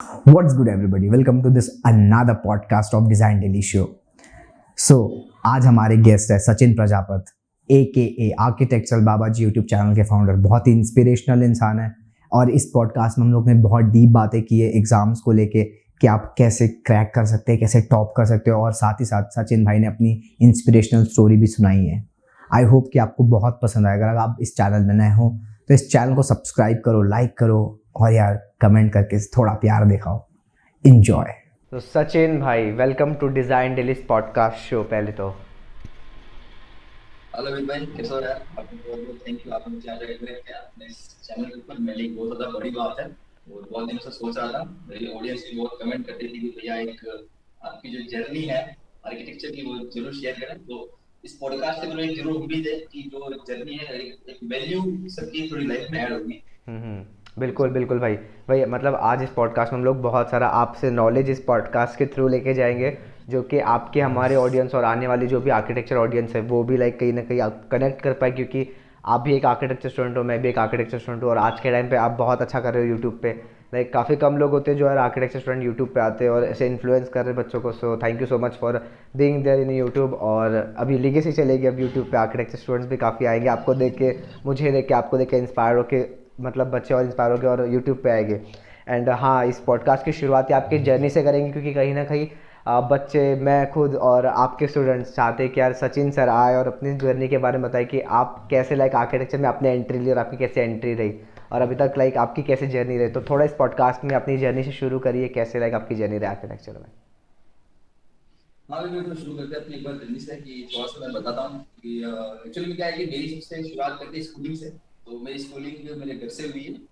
What's good, everybody? Welcome to this another podcast of Design Daily Show. So, आज हमारे guest है सचिन प्रजापत ए के ए architectural बाबा जी YouTube channel के founder. बहुत ही इंस्पिरेशनल इंसान है और इस पॉडकास्ट में हम लोग ने बहुत डीप बातें की है एग्जाम्स को लेके कि आप कैसे क्रैक कर सकते हैं, कैसे टॉप कर सकते हो, और साथ ही साथ सचिन भाई ने अपनी इंस्पिरेशनल स्टोरी भी सुनाई है। आई होप कि आपको बहुत पसंद आएगा। अगर आप इस चैनल में नए हो तो इस चैनल को सब्सक्राइब करो, लाइक करो और यार कमेंट करके थोड़ा प्यार दिखाओ। इंजॉय। तो सचिन भाई, welcome to design daily podcast show. पहले तो हेलो विद भाई, कैसे हो यार? आपको बहुत बहुत थैंक यू। आपने मुझे आज रेफर किया अपने इस चैनल के ऊपर। मेरे लिए बहुत ज़्यादा बड़ी बात है और बहुत दिनों से सोच रहा था। मेरी ऑडियंस भी बहुत कमेंट करती थी कि भैया एक आपकी जो जर्नी है आर्किटेक्चर की वो जरूर शेयर करें। तो इस पॉडकास्ट से मुझे जरूर उम्मीद है कि जो जर्नी है एक वैल्यू सबकी थोड़ी लाइफ में ऐड होगी। बिल्कुल बिल्कुल भाई। भाई मतलब आज इस पॉडकास्ट में हम लोग बहुत सारा आपसे नॉलेज इस पॉडकास्ट के थ्रू लेके जाएंगे, जो कि आपके हमारे ऑडियंस और आने वाली जो भी आर्किटेक्चर ऑडियंस है वो भी लाइक कहीं ना कहीं आप कनेक्ट कर पाए, क्योंकि आप भी एक आर्किटेक्चर स्टूडेंट हो, मैं भी एक आर्किटेक्चर स्टूडेंट हूँ और आज के टाइम पे आप बहुत अच्छा कर रहे हो यूट्यूब पे। लाइक काफ़ी कम लोग होते हैं जो यार आर्किटेक्चर स्टूडेंट यूट्यूब पे आते हैं और ऐसे इन्फ्लुएंस कर रहे हैं बच्चों को। So thank you so much for being there in YouTube. और अभी लीगेसी चलेगी, अब यूट्यूब पे आर्किटेक्चर स्टूडेंट्स भी काफ़ी आएंगे, आपको देख के, मुझे देख के, आपको देख के इंस्पायर होके, मतलब बच्चे और इंस्पायर होके और यूट्यूब पे आएंगे। एंड हाँ, इस पॉडकास्ट की शुरुआत आपकी जर्नी से करेंगे, क्योंकि कहीं ना कहीं बच्चे, मैं खुद और आपके स्टूडेंट्स चाहते हैं कि यार सचिन सर आए और अपनी जर्नी के बारे में बताए कि आप कैसे लाइक आर्किटेक्चर में आपने एंट्री ली और आपकी कैसे एंट्री रही और अभी तक लाइक आपकी कैसे जर्नी रही। तो थोड़ा इस पॉडकास्ट में अपनी जर्नी से शुरू करिए, कैसे लाइक आपकी जर्नी रही आर्किटेक्चर में। हाँ भी बिल्कुल शुरू करते हैं अपनी एक बार जर्नी से कि थोड़ा सा मैं बताता हूँ कि एक्चुअली क्या है कि मेरी सबसे शुरुआत करते स्कूलिंग से। तो मेरी स्कूलिंग मेरे घर से हुई है।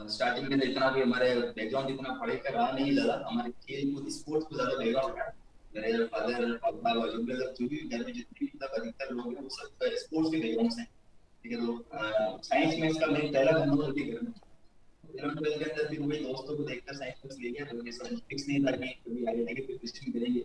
स्टार्टिंग में तो इतना भी हमारे बैकग्राउंड इतना पढ़ाई का रहा नहीं ज़्यादा। हमारे खेल कूद स्पोर्ट्स को ज़्यादा बैकग्राउंड है। मेरे फादर पापा जो भी मतलब जो भी घर में जितने भी मतलब अधिकतर लोग हैं वो सब स्पोर्ट्स के बैकग्राउंड से हैं। ठीक है, तो साइंस में इसका मेरा पहला बंदा होती है घर में। 11th-12th के अंदर भी वही दोस्तों को देखकर साइंस में ले गया, तो ये सब फिक्स नहीं था कि कभी आगे जाके कोई क्वेश्चन करेंगे।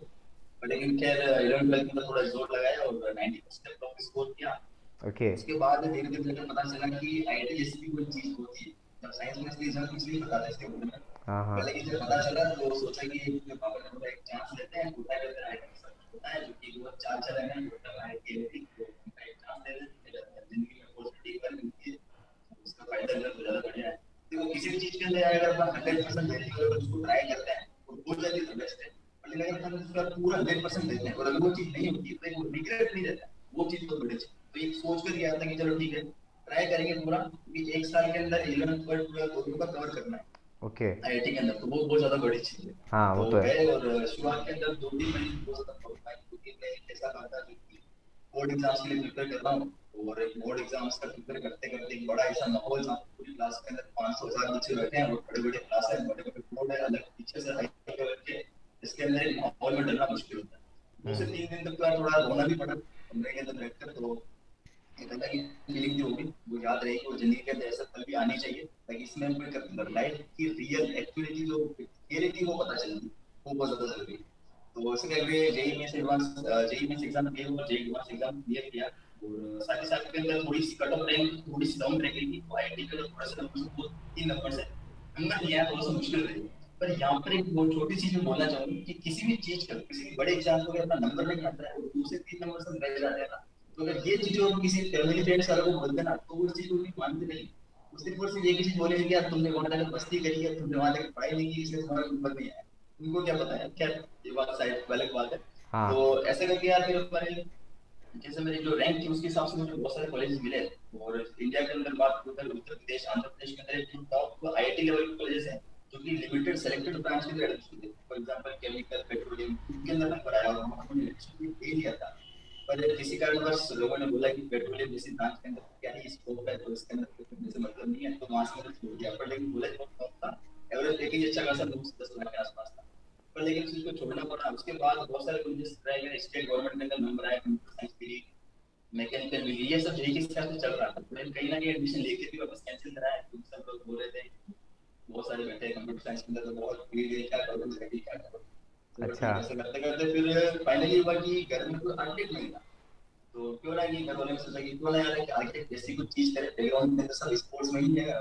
लेकिन खैर 11th-12th में थोड़ा जोर लगाया और 90% तक स्कोर किया। ओके। उसके बाद धीरे धीरे मुझे पता चला कि आईआईटी जैसी भी कोई चीज होती है। जब साइंस में इसलिए जब कुछ नहीं पता था इसके बारे में, हाँ हाँ। पहले की जब पता चला तो सोचा कि अपने पापा ने बोला एक चांस लेते हैं। होता है अगर आईआईटी सब होता है जो कि वो चार चला गया, तो आईआईटी को एक चांस दे देते हैं जिंदगी में अपॉर्चुनिटी पर मिलती है, उसका फायदा अगर ज्यादा बढ़िया है। तो किसी भी चीज के अंदर अगर अपन 100% देते हैं और उसको ट्राई करते हैं और हो जाती है तो बेस्ट है। लेकिन अगर अपन उसका पूरा 100% देते हैं और अगर वो चीज नहीं होती तो वो रिग्रेट नहीं रहता, वो चीज तो बड़ी चीज। तो ये सोच कर गया था कि चलो ठीक है ट्राई करेंगे पूरा, क्योंकि एक साल के अंदर 11th-12th दोनों का कवर करना है ओके। आईआईटी के अंदर। तो वो बहुत ज्यादा बड़ी चीज है। हाँ वो तो तो है। गए और शुरुआत के अंदर 2-3 महीने बहुत ज्यादा प्रॉब्लम आई, क्योंकि मैं ऐसा था जो कि बोर्ड एग्जाम्स के लिए प्रिपेयर कर रहा हूँ और बोर्ड एग्जाम्स का प्रिपेयर करते करते एक बड़ा ऐसा माहौल था। पूरी क्लास के अंदर 500-1000 बच्चे बैठे हैं और बड़े बड़े क्लास है, बड़े बड़े बोर्ड है, अलग टीचर्स है, हाई लेवल के। इसके अंदर एक माहौल में डरना मुश्किल होता है। 2 से 3 दिन तक तो यार थोड़ा रोना भी पड़ा कमरे के अंदर बैठकर। तो एक अलग ही फीलिंग जो होगी वो याद रहेगी और जिंदगी के अंदर ऐसा पल भी आनी चाहिए ताकि इसमें हमें लाइफ की रियल एक्चुअलिटी जो थियरी थी वो पता चलती, वो बहुत ज्यादा जरूरी है। तो उसके लिए जेई में से एडवांस जेई में से एग्जाम दिए और जेई एडवांस एग्जाम क्लियर किया और साथ ही साथ के अंदर थोड़ी सी कट ऑफ रैंक थोड़ी सी डाउन रह गई थी। तो आईआईटी का थोड़ा सा नंबर 3 नंबर से नंबर नहीं आया, थोड़ा सा मुश्किल रही। पर यहाँ पर एक बहुत छोटी चीज मैं बोलना चाहूंगी कि किसी भी चीज का किसी भी बड़े एग्जाम को अपना नंबर नहीं आता है और 2 से 3 नंबर से रह जाते हैं ना, तो अगर ये चीजों को किसी फैमिली फ्रेंड्स वालों को बोलते ना तो वो चीज को नहीं मानते नहीं। उस दिन पर सिर्फ एक ही चीज बोलेंगे कि यार तुमने वहां जाकर मस्ती करी है, तुमने वहां जाकर पढ़ाई नहीं की, इसलिए तुम्हारा नंबर नहीं आया। उनको क्या पता है, क्या ये बात शायद अलग बात है। हाँ। तो ऐसे करके यार फिर हमारे जैसे मेरी जो रैंक थी उसके हिसाब से मुझे बहुत सारे कॉलेज मिले। और इंडिया के अंदर बात करूँ तो उत्तर प्रदेश आंध्र प्रदेश के अंदर जो टॉप आईआईटी लेवल के कॉलेज हैं जो कि लिमिटेड सेलेक्टेड ब्रांच के लिए एडमिशन देते हैं। फॉर एग्जांपल केमिकल पेट्रोलियम इनके अंदर नंबर आया और हमने एडमिशन ले लिया था। पर किसी कारणवश लोगों ने बोला कि पेट्रोलियम जैसी ब्रांच के अंदर क्या ही स्कोप है, तो इसके अंदर करने से मतलब नहीं है, तो वहां से मैंने छोड़ दिया। पर लेकिन कॉलेज बहुत टॉप था, एवरेज पैकेज अच्छा खासा 9 से 10 लाख के आसपास था। पर लेकिन उस चीज को छोड़ना पड़ा। उसके बाद बहुत सारे कॉलेजेस ट्राई किए, स्टेट गवर्नमेंट के अंदर नंबर आया, कंप्यूटर साइंस के लिए, मैकेनिकल भी, ये सब यही के साथ चल रहा था। मैंने कहीं ना कहीं एडमिशन लेके भी वापस कैंसिल कराया क्योंकि सब लोग बोल रहे थे, बहुत सारे बैठे कंप्यूटर साइंस के अंदर तो बहुत भीड़ है, क्या करोगे क्या करोगे। तो अच्छा। ठीक है, ऐसे करते करते फिर फाइनली हुआ कि घर में कोई आर्किटेक्ट नहीं था। तो क्यों ना, कि घर वालों ने सोचा कि क्यों ना यार एक आर्किटेक्ट जैसी कुछ चीज करे, बैकग्राउंड में तो सब स्पोर्ट्स में ही है।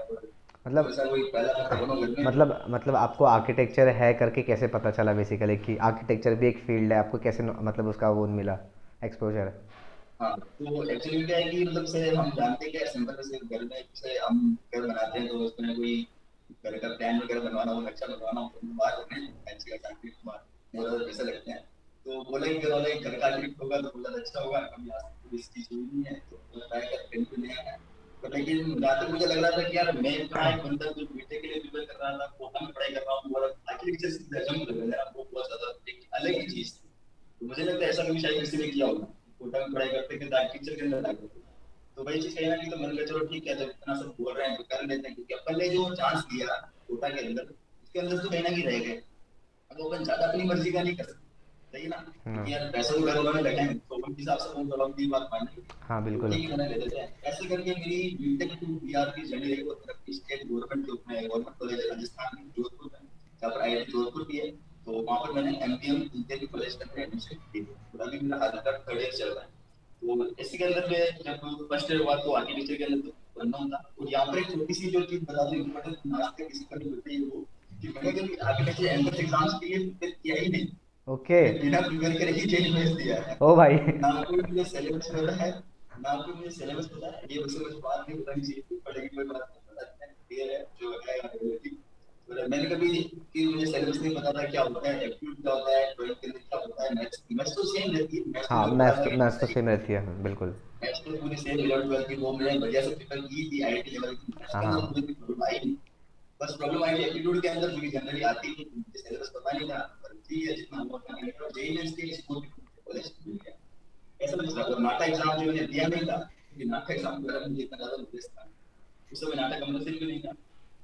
मतलब वैसा कोई पहला मैं फॉलो करने। मतलब आपको आर्किटेक्चर है करके कैसे पता चला बेसिकली कि आर्किटेक्चर भी एक फील्ड है, आपको कैसे मतलब उसका वो मिला एक्सपोजर? हाँ, तो एक्चुअली क्या है कि मतलब से हम जानते हैं क्या, सिंपल से घर में जैसे हम घर बनाते हैं तो उसमें कोई घर का प्लान वगैरह बनवाना हो, नक्शा बनवाना हो, तो बाहर होते हैं फैंसी का आर्किटेक्ट के बाहर बहुत ज़्यादा पैसे लगते हैं। तो बोले घर वाले घर का आर्किटेक्ट होगा तो बहुत ज़्यादा अच्छा होगा, कभी आज तक कोई इस चीज़ हुई नहीं है तो ट्राई करते हैं तो नहीं है। तो लेकिन जहाँ तक मुझे लग रहा था कि यार मैं कहाँ एक बंदा जो बीटेक के लिए प्रिपेयर कर रहा था, कोटा में पढ़ाई कर रहा हूँ, और आर्किटेक्चर से जम लग रहा है, वो बहुत ज़्यादा एक अलग ही चीज़ थी। तो मुझे लगता है ऐसा कभी शायद किसी ने किया होगा, कोटा में पढ़ाई करते करते आर्किटेक्चर के अंदर आ गए। तो वही चीज कहीं ना कहीं तो मैंने कहा चलो ठीक है, जब इतना सब बोल रहे हैं तो कर लेते हैं, क्योंकि अपन ने जो चांस लिया कोटा के अंदर, उसके अंदर तो कहीं ना कहीं रह गए। अब अपन ज्यादा अपनी मर्जी का नहीं कर सकते, सही है ना, हाँ क्योंकि यार पैसे तो घर वालों ने लगे हैं तो उनके हिसाब से वो उनकी बात मानेंगे। हाँ तो बिल्कुल। ठीक है, मैंने ले लेते हैं ऐसे करके। मेरी बीटेक टू बिहार की जर्नी रही, वो तरक्की स्टेट गवर्नमेंट जो में गवर्नमेंट कॉलेज है राजस्थान में जोधपुर में, जहाँ पर आईआईटी जोधपुर भी है। तो वहाँ पर मैंने एमपीएम इंजीनियरिंग कॉलेज के अंदर एडमिशन की थी, और अभी मेरा हाल तक थर्ड ईयर चल रहा है। तो इसी के अंदर मैं जब फर्स्ट ईयर हुआ तो आर्किटेक्चर के अंदर तो बनना था। और यहाँ पर एक छोटी सी जो चीज बता दूं इम्पोर्टेंट, आज तक किसी को नहीं बताई है, वो कि मैंने कभी आर्किटेक्चर एंट्रेंस एग्जाम्स के लिए प्रिपेयर किया ही नहीं। ओके। मैंने बिना प्रिपेयर करे ही जेल भेज दिया है। ओ भाई। ना कोई मुझे सिलेबस पता है, ना कोई मुझे सिलेबस पता है, ये मुझे कुछ बात नहीं बतानी चाहिए थी, पढ़ेगी कोई बात नहीं, पता है क्लियर है जो है रियलिटी। तो मैंने कभी कि मुझे सिलेबस नहीं पता था क्या होता है, एप्टीट्यूड क्या होता है, ड्राइंग के अंदर क्या होता है, मैथ्स मैथ्स तो सेम रहती है, मैथ्स तो हाँ मुझे पता था कि मैथ्स तो कितना सेम रहती है, हाँ, बिल्कुल। मैथ्स तो पूरी सेम 11 12 की, वो मैंने बढ़िया से प्रिपेयर की थी आईआईटी लेवल की, मैथ्स हाँ के अंदर हाँ। कोई भी प्रॉब्लम आई नहीं। बस प्रॉब्लम आई थी एप्टीट्यूड के अंदर, क्योंकि जनरली आती नहीं, मुझे सिलेबस पता नहीं था, पर ठीक है जितना हुआ उतना मैंने किया। जेईई मेंस के स्कोर कॉलेज मिल गया, ऐसा कुछ था। और नाटा एग्जाम जो मैंने दिया नहीं था, क्योंकि नाटा एग्जाम वगैरह मुझे इतना ज्यादा इंटरेस्ट था, उस समय नाटा कंपलसरी भी नहीं था।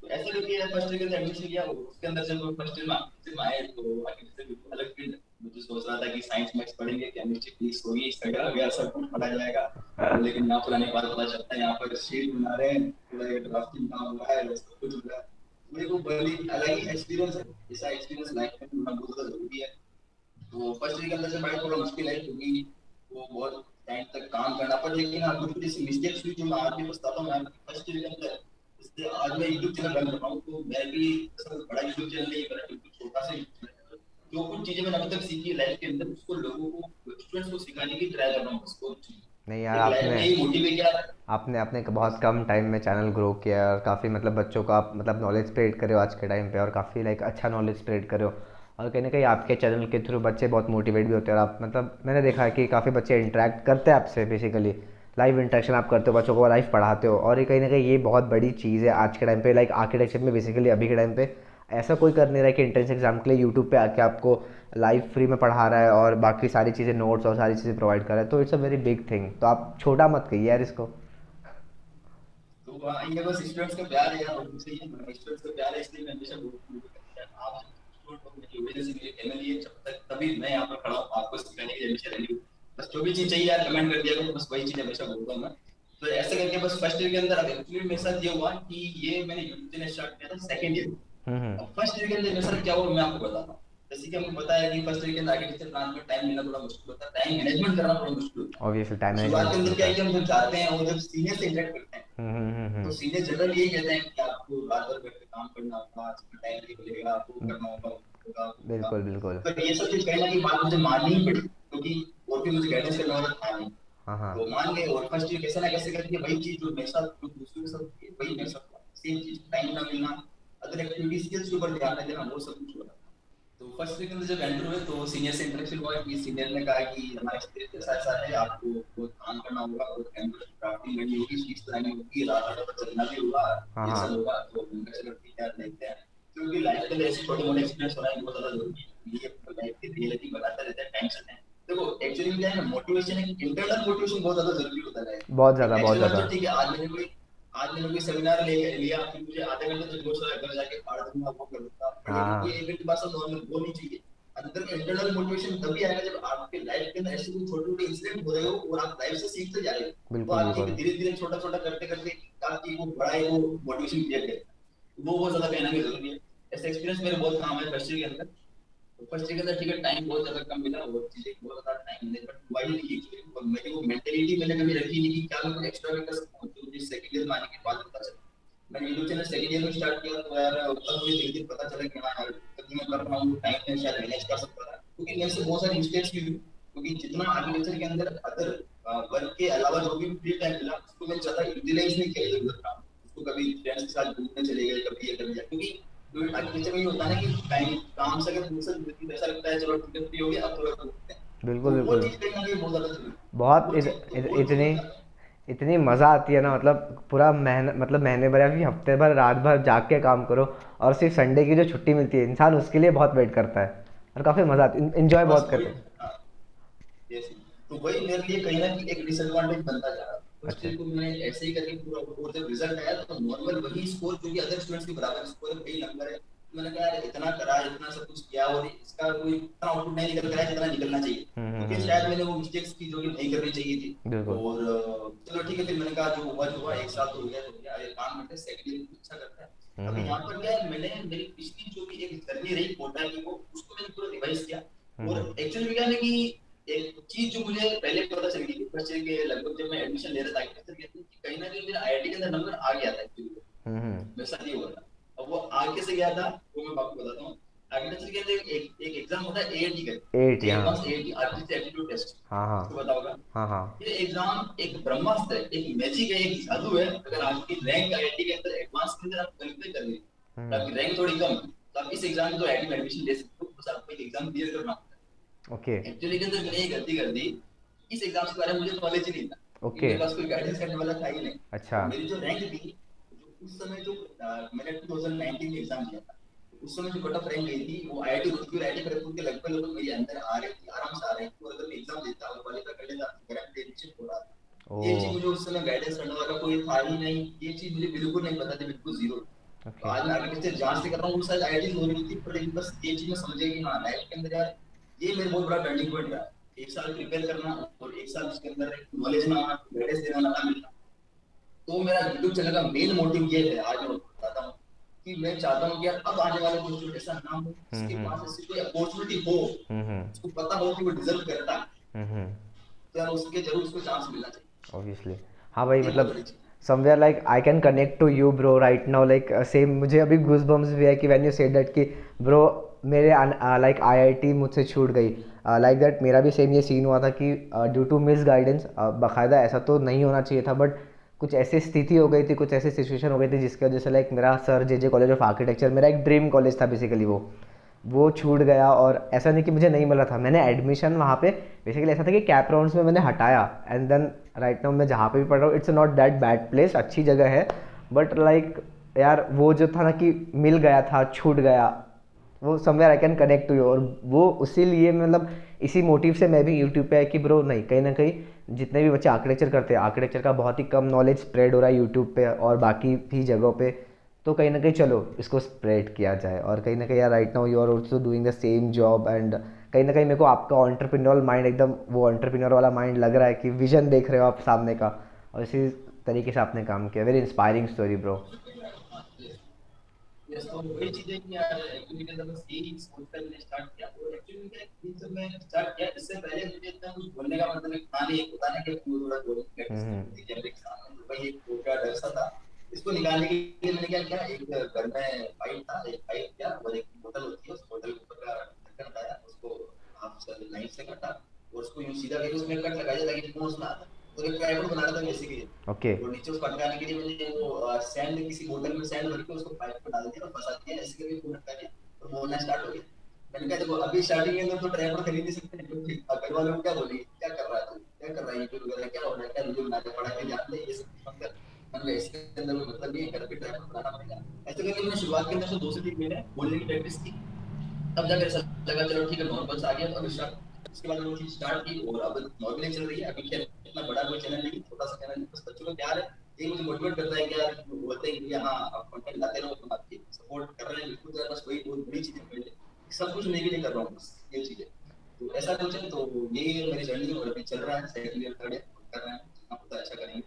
तो ऐसा करके फर्स्ट ईयर के अंदर एडमिशन लिया, उसके अंदर जब फर्स्ट ईयर में आर्किटेक्चर में आए तो आर्किटेक्चर बिल्कुल अलग फील्ड है। मुझे सोच रहा था कि साइंस मैथ्स पढ़ेंगे, केमिस्ट्री फिजिक्स होगी, स्ट्रगल वगैरह सब कुछ पढ़ा जाएगा। तो लेकिन यहाँ पर आने के बाद पता चलता है यहाँ पर शीट बना रहे हैं, पूरा ड्राफ्टिंग काम हुआ है, सब कुछ हो रहा है। मेरे को बड़ी अलग ही एक्सपीरियंस है, ऐसा एक्सपीरियंस लाइफ में होना बहुत ज्यादा जरूरी है। तो फर्स्ट वीक अंदर से भाई थोड़ा मुश्किल है, क्योंकि वो बहुत टाइम तक काम करना पड़ा। लेकिन हाँ कुछ कुछ ऐसी मिस्टेक्स हुई जो मैं आज भी पछताता हूँ। फर्स्ट वीक अंदर इसलिए आज मैं यूट्यूब चैनल रन कर रहा हूँ, तो मैं भी ऐसा बड़ा यूट्यूब चैनल नहीं, मेरा बिल्कुल छोटा सा YouTube चैनल है। जो कुछ चीजें मैंने अभी तक सीखी लाइफ के अंदर, उसको लोगों को स्टूडेंट्स को सिखाने की ट्राई कर रहा हूँ, उसको नहीं यार, एक लाइफ आपने में ही मोटिवेट किया। आपने अपने बहुत कम टाइम में चैनल ग्रो किया है, और काफ़ी मतलब बच्चों को आप मतलब नॉलेज स्प्रेड करे हो आज के टाइम पे, और काफ़ी लाइक अच्छा नॉलेज स्प्रेड करे हो। और कहीं ना कहीं आपके चैनल के थ्रू बच्चे बहुत मोटिवेट भी होते हैं, और आप मतलब मैंने देखा है कि काफ़ी बच्चे इंटरेक्ट करते हैं आपसे, बेसिकली लाइव इंटरेक्शन आप करते हो, बच्चों को लाइव पढ़ाते हो। और ये कहीं ना कहीं ये बहुत बड़ी चीज़ है आज के टाइम पे, लाइक आर्किटेक्चर में बेसिकली अभी के टाइम पे ऐसा कोई कर नहीं रहा है कि एंट्रेंस एग्जाम के लिए यूट्यूब पे आके आपको लाइव फ्री में पढ़ा रहा है और बाकी सारी चीज़ें नोट्स और सारी चीज़ें प्रोवाइड कर रहा है। तो it's a very big thing, तो आप छोटा मत कहिए यार इसको। तो ये बस स्टूडेंट्स का प्यार है यार, और कुछ नहीं है। स्टूडेंट्स का प्यार है, इसलिए मैं हमेशा आप स्टूडेंट हो, मेरी वजह से मेरी फैमिली है, जब तक तभी मैं यहाँ पर खड़ा हूँ आपको सिखाने के लिए हमेशा रेडी हूँ। बस जो भी चीज चाहिए यार कमेंट कर दिया करो, बस वही चीज हमेशा बोलता हूँ मैं। तो ऐसे करके बस फर्स्ट ईयर के अंदर अब एक्चुअली मेरे साथ ये हुआ कि ये मैंने यूट्यूब चैनल स्टार्ट किया था सेकंड ईयर। हम्म। अब फर्स्ट ईयर के अंदर मेरे साथ क्या हुआ मैं आपको बताता हूँ। जैसे कि हमको पता है कि फर्स्ट ईयर के अंदर आर्किटेक्चर प्लान में टाइम मिलना थोड़ा मुश्किल होता है, टाइम मैनेजमेंट करना थोड़ा मुश्किल होता है। ऑब्वियसली टाइम शुरुआत मैनेजमेंट के मुश्किल अंदर क्या होता है कि है। हम जब जाते हैं और जब सीनियर से इंटरेक्ट करते हैं, तो हम्म। सीनियर जनरल यही कहते हैं कि आपको रात भर बैठ के काम करना होगा, टाइम नहीं मिलेगा, आपको हम्म, करना होगा, होगा होगा। बिल्कुल बिल्कुल। पर ये सब चीज कहीं ना कहीं बात मुझे माननी ही पड़ी, क्योंकि और भी मुझे गाइडेंस करने वाला था नहीं। हाँ हाँ। तो मान गए, और फर्स्ट ईयर कैसे ना कैसे करके वही चीज जो मेरे साथ जो दूसरों के साथ थी, वही मेरे साथ हुआ। सेम चीज, टाइम ना मिलना, अदर एक्टिविटी स्किल्स के ऊपर ध्यान न देना, वो सब कुछ हो रहा था। तो फर्स्ट वीक में जब एंटर हुए तो सीनियर से इंटरेक्शन हुआ कि सीनियर ने कहा कि हमारा एक्सपीरियंस ऐसा ऐसा है, आपको बहुत काम करना होगा, बहुत कैंपस ड्राफ्टिंग करनी होगी, शीट्स बनानी होगी, रात रात भर चलना भी होगा, हाँ ये हाँ। सब होगा। तो मैंने कहा चलो ठीक है देखते हैं, क्योंकि लाइफ के ऐसे छोटे मोटे एक्सपीरियंस होना बहुत ज्यादा जरूरी है, ये अपनी लाइफ की रियलिटी बताता रहता है टाइम से टाइम। देखो एक्चुअली क्या है ना, मोटिवेशन है, इंटरनल मोटिवेशन बहुत ज्यादा जरूरी होता है। बहुत ज़्यादा बहुत एक्सटर्नल ज़्यादा। तो ठीक है, आज मैंने कोई सेमिनार ले लिया, फिर मुझे आधे घंटे तो जोश आया, घर जाके पढ़ दूंगा, वो कर दूंगा, पर ये हाँ एक घंटे बाद सब नॉर्मल वो नहीं चाहिए। अंदर का इंटरनल मोटिवेशन तभी आएगा जब आपके लाइफ के अंदर ऐसे कोई छोटे छोटे इंसिडेंट हो रहे हो और आप लाइफ से सीखते जा रहे हो, तो बिल्कुल आपकी बिल्कुल। धीरे धीरे छोटा छोटा करते करते आपकी वो बड़ा है वो मोटिवेशन क्रिएट करता है, वो बहुत ज्यादा कहना भी जरूरी है। ऐसा एक्सपीरियंस मेरे बहुत काम है फर्स्ट ईयर के अंदर। तो फर्स्ट ईयर के अंदर ठीक है टाइम बहुत ज्यादा कम मिला, और चीजें बहुत ज्यादा टाइम मैनेजमेंट हुआ ही नहीं एक्चुअली, और मेरी वो मेंटेलिटी मैंने कभी रखी नहीं कि क्या मैं कुछ एक्स्ट्रा भी कर सकता हूँ, तो मुझे सेकंड ईयर में आने के बाद पता चला। मैंने यूट्यूब चैनल सेकंड ईयर में स्टार्ट किया, तो यार तब मुझे धीरे धीरे पता चला कि हाँ यार तभी मैं कर रहा हूँ, टाइम में शायद मैनेज कर सकता था, क्योंकि मेरे से बहुत सारी मिस्टेक्स भी हुई, क्योंकि जितना आर्किटेक्चर के अंदर अदर वर्क के अलावा जो भी फ्री टाइम मिला उसको मैं ज्यादा यूटिलाइज नहीं किया इधर उधर, उसको कभी फ्रेंड्स के साथ घूमने चले गए, कभी ये कर दिया, क्योंकि जो आर्किटेक्चर में ये होता है ना कि टाइम काम से अगर फुर्सत मिलती है तो ऐसा लगता है चलो ठीक है फ्री हो गया अब थोड़ा घूमते हैं, बिल्कुल तो वो बिल्कुल। चीज कहीं ना कहीं बहुत ज्यादा जरूरी है। बहुत वो चीज तो वो चीज इतनी होता है। इतनी मज़ा आती है ना, मतलब पूरा महीना, मतलब महीने भर या फिर हफ्ते भर रात भर जाग के काम करो, और सिर्फ संडे की जो छुट्टी मिलती है इंसान उसके लिए बहुत वेट करता है, और काफ़ी मज़ा आती है, इन्जॉय बस बहुत वही, करते हैं। हाँ, यस, तो वही मेरे लिए कहीं ना कहीं एक डिसएडवांटेज बनता जा रहा। फर्स्ट अच्छा। ईयर को मैंने ऐसे ही करके पूरा, और जब रिजल्ट आया तो नॉर्मल वही स्कोर जो कि अदर स्टूडेंट्स के बराबर स्कोर है, वही नंबर है, तो मैंने कहा यार इतना करा, इतना सब कुछ किया और इसका कोई इतना आउटपुट नहीं निकल रहा है जितना निकलना चाहिए, तो फिर शायद मैंने वो मिस्टेक्स की जो कि नहीं करनी चाहिए थी। बिल्कुल। और चलो ठीक है, फिर मैंने कहा जो हुआ एक साल तो हो गया, तो क्या ये काम करते हैं, सेकंड ईयर में अच्छा करता है। अभी हम्म यहाँ पर क्या है, मैंने मेरी पिछली जो भी एक जर्नी रही कोटा की, वो उसको मैंने पूरा रिवाइज किया। हम्म और एक्चुअली क्या है ना कि एक चीज जो मुझे पहले पता चल गई थी फर्स्ट ईयर के लगभग जब मैं एडमिशन ले रहा था आईटीआई के अंदर, कि कहीं ना कहीं मेरा आईआईटी के अंदर नंबर आ गया था एक्चुअली, हम्म। वैसा नहीं हुआ था। अब वो आगे से गया था, वो मैं आपको बताता हूँ। आर्किटेक्चर के अंदर एक एग्जाम होता है एएटी का, एट, यहाँ। Advance AAT architecture aptitude test, हाँ हाँ। आपको पता होगा। हाँ हाँ। ये एग्जाम एक ब्रह्मास्त्र है, एक मैजिक है, एक जादू है। अगर आपकी रैंक आईआईटी के अंदर एडवांस के अंदर आप क्वालिफाई कर रहे हो, हम्म। आपकी रैंक थोड़ी कम है, तो आप इस एग्जाम में तो आईआईटी में एडमिशन ले सकते हो, बस आपको एक एग्जाम क्लियर करना होता है। ओके। एक्चुअली के अंदर मैंने ये गलती कर दी, इस एग्जाम के बारे में मुझे नॉलेज ही नहीं था, क्योंकि ओके। मेरे पास कोई गाइडेंस करने वाला था ही नहीं। अच्छा। और मेरी जो रैंक थी, जो उस समय जो मैंने 2019 में एग्जाम दिया था, तो उस समय जो कट ऑफ रैंक गई थी वो आईआईटी रुड़की और आईआईटी खड़गपुर के लगभग लगभग मेरे अंदर आ रही थी, आराम से आ रही थी, और अगर मैं एग्जाम देता और क्वालिफाई कर लेता तो मेरा एडमिशन हो रहा था। ये चीज ओ। मुझे उस समय गाइडेंस करने वाला कोई था ही नहीं, ये चीज मुझे बिल्कुल नहीं पता थी, बिल्कुल जीरो। तो ओके। आज मैं आर्किटेक्चर जहाँ से कर रहा हूँ वो शायद आईआईटी हो रही थी, पर लेकिन बस ये चीज मैं समझे कि हाँ लाइफ के अंदर यार ये मेरे बहुत बड़ा टर्निंग पॉइंट रहा। एक साल प्रिपेयर करना और एक साल उसके अंदर नॉलेज ना आना, गाइडेंस देना ना मिलना। तो मेरा यूट्यूब चैनल का मेन मोटिव ये है, आज मैं बताता हूँ, कि मैं चाहता हूँ कि यार अब आने वाले कुछ ऐसा ना हो जिसके हम्म पास ऐसी कोई अपॉर्चुनिटी हो, हम्म उसको पता हो कि वो डिजर्व करता है, हम्म। तो यार उसके जरूर उसको चांस मिलना चाहिए। ऑब्वियसली। हाँ भाई, ये बहुत मतलब बड़ी चीज। Somewhere like I can connect to you bro right now, like same मुझे अभी गूज बम्स भी है कि व्हेन यू सेड दैट कि ब्रो मेरे लाइक आईआईटी मुझसे छूट गई, लाइक दैट मेरा भी सेम ये सीन हुआ था कि ड्यू टू मिस गाइडेंस, बाकायदा ऐसा तो नहीं होना चाहिए था, बट कुछ ऐसी स्थिति हो गई थी, कुछ ऐसी सिचुएशन हो गई थी जिसकी वजह से लाइक मेरा sir J college of architecture मेरा एक ड्रीम कॉलेज था बेसिकली, वो छूट गया। और ऐसा नहीं कि मुझे नहीं मिला था, मैंने एडमिशन वहाँ पे बेसिकली ऐसा था कि कैप राउंड्स में मैंने हटाया, एंड देन राइट नाउ मैं जहाँ पे भी पढ़ रहा हूँ it's not that bad place, अच्छी जगह है, बट लाइक यार वो जो था ना कि मिल गया था, छूट गया, वो somewhere I can connect to you. और वो उसी लिए मतलब इसी मोटिव से मैं भी यूट्यूब पे है कि ब्रो नहीं, कहीं ना कहीं जितने भी बच्चे आर्किटेक्चर करते हैं, आर्किटेक्चर का बहुत ही कम नॉलेज स्प्रेड हो रहा है यूट्यूब पे और बाकी भी जगहों पे, तो कहीं ना कहीं चलो इसको स्प्रेड किया जाए। और कहीं ना कहीं यार right now you are also doing the same job, and कहीं ना कहीं मेरे को आपका एंटरप्रेन्योरल माइंड एकदम वो एंटरप्रेन्योर वाला माइंड लग रहा है कि विजन देख रहे हो आप सामने का, और इसी तरीके से आपने काम किया। Very inspiring story bro. Yes, तो वही चीज है कि यार एक्चुअली के अंदर बस यही सोचकर मैंने स्टार्ट किया। और एक्चुअली क्या है, जब मैं स्टार्ट किया इससे पहले मुझे इतना कुछ बोलने का मतलब था नहीं, एक होता ना कि थोड़ा बोलने की प्रैक्टिस नहीं हम्म होती, जब एक सामने तो वही एक छोटा डर सा था। इसको निकालने के लिए मैंने क्या किया, एक घर में पाइप था, एक पाइप किया और एक बोतल होती है, उस बोतल के ऊपर का ढक्कन हटाया, उसको हाफ से नाइफ से काटा और उसको यूं सीधा करके उसमें कट लगाया ताकि ठोस ना आए। तो एक ट्राइपॉड बना रहा था बेसिकली, ओके। और नीचे उसको अटकाने के लिए मैंने वो सैंड, किसी बोतल में सैंड भर के उसको पाइप पे डाल दिया और फंसा दिया, ऐसे करके पूरा अटका दिया और बोलना स्टार्ट हो गया। मैंने कहा देखो अभी स्टार्टिंग के अंदर तो ट्राइपॉड खरीद नहीं सकते, क्योंकि घर वाले को क्या बोलेंगे, क्या कर रहा है तू, क्या कर रहा है यूट्यूब वगैरह, क्या हो रहा है, क्या वीडियो बना के पढ़ा के जान ले, ये सब मत कर। मैंने कहा इसके अंदर कोई मतलब नहीं है, घर पे ट्राइपॉड बनाना पड़ेगा। ऐसे करके मैंने शुरुआत के अंदर से 2 से 3 महीने बोलने की प्रैक्टिस की। तब जाकर ऐसा लगा चलो ठीक है नॉर्मल आ गया, तो अभी स्टार्ट, उसके बाद वो चीज स्टार्ट की और अब नॉर्मली चल रही है। अभी क्या इतना बड़ा कोई चैनल नहीं, छोटा सा चैनल, बस बच्चों को प्यार है, ये मुझे मोटिवेट करता है कि यार बोलते हैं कि हाँ आप कंटेंट लाते रहो, तुम आपकी सपोर्ट कर रहे हैं बिल्कुल, तो बस वही बहुत बड़ी चीज है मेरे लिए, सब कुछ मैं भी नहीं कर रहा हूँ, बस ये चीज है। तो ऐसा कुछ है, तो ये मेरी जर्नी और अभी चल रहा है, सेकंड ईयर थर्ड ईयर कर रहे हैं, जितना होता है अच्छा करेंगे।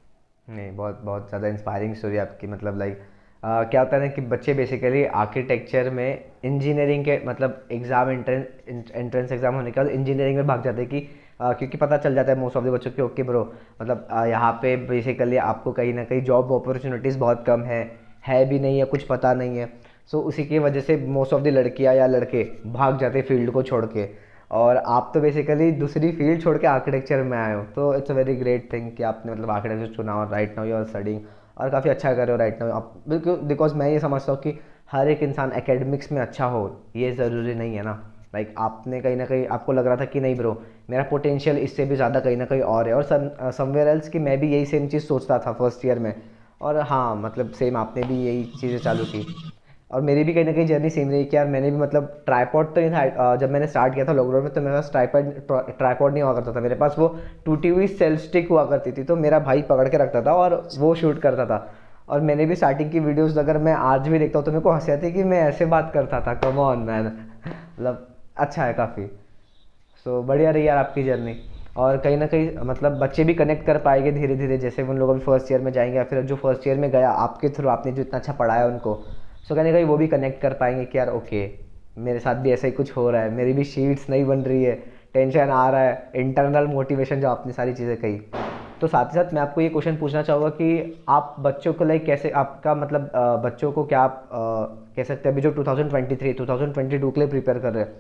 नहीं, बहुत बहुत ज़्यादा इंस्पायरिंग स्टोरी आपकी, मतलब लाइक क्या होता है ना कि बच्चे बेसिकली आर्किटेक्चर में इंजीनियरिंग के मतलब एग्ज़ाम एंट्रेंस एग्ज़ाम होने के बाद इंजीनियरिंग में भाग जाते हैं कि क्योंकि पता चल जाता है मोस्ट ऑफ द बच्चों की ओके ब्रो, मतलब यहाँ पे बेसिकली आपको कहीं ना कहीं जॉब अपॉर्चुनिटीज़ बहुत कम है, है भी नहीं है, कुछ पता नहीं है। सो उसी की वजह से मोस्ट ऑफ द लड़कियां या लड़के भाग जाते फील्ड को छोड़ के, और आप तो बेसिकली दूसरी फील्ड छोड़ के आर्किटेक्चर में आए हो। तो it's a very great thing कि आपने मतलब आर्किटेक्चर चुना और right now you are studying और काफ़ी अच्छा कर रहे हो राइट नाउ आप। बिकॉज मैं ये समझता हूँ कि हर एक इंसान एकेडमिक्स में अच्छा हो ये ज़रूरी नहीं है ना। लाइक आपने कहीं ना कहीं आपको लग रहा था कि नहीं ब्रो मेरा पोटेंशियल इससे भी ज़्यादा कहीं ना कहीं और है, और समवेयर एल्स कि मैं भी यही सेम चीज़ सोचता था फर्स्ट ईयर में। और हाँ मतलब सेम आपने भी यही चीज़ें चालू की, और मेरी भी कहीं ना कहीं जर्नी सेम रही कि यार मैंने भी मतलब ट्राईपॉड तो नहीं था जब मैंने स्टार्ट किया था लॉकडाउन में, तो मेरे पास ट्राईपॉड नहीं हुआ करता था, मेरे पास वो टूटी हुई सेल्फ स्टिक हुआ करती थी, तो मेरा भाई पकड़ के रखता था और वो शूट करता था। और मैंने भी स्टार्टिंग की वीडियोस अगर मैं आज भी देखता हूँ तो मेरे को हंसी आती है कि मैं ऐसे बात करता था, कम ऑन मैन। मतलब अच्छा है काफ़ी। सो बढ़िया रही यार आपकी जर्नी। और कहीं ना कहीं मतलब बच्चे भी कनेक्ट कर पाएंगे धीरे धीरे, जैसे उन लोग अभी फर्स्ट ईयर में जाएंगे या फिर जो फर्स्ट ईयर में गया आपके थ्रू आपने जो इतना अच्छा पढ़ाया उनको, सो कहीं ना कहीं वो भी कनेक्ट कर पाएंगे कि यार ओके मेरे साथ भी ऐसा ही कुछ हो रहा है, मेरी भी शीट्स नहीं बन रही है, टेंशन आ रहा है, इंटरनल मोटिवेशन जो आपने सारी चीज़ें कही। तो साथ ही साथ मैं आपको ये क्वेश्चन पूछना चाहूँगा कि आप बच्चों को लाइक कैसे आपका मतलब बच्चों को क्या आप कह सकते हैं अभी जो 2023 2022 के लिए प्रिपेयर कर रहे हैं,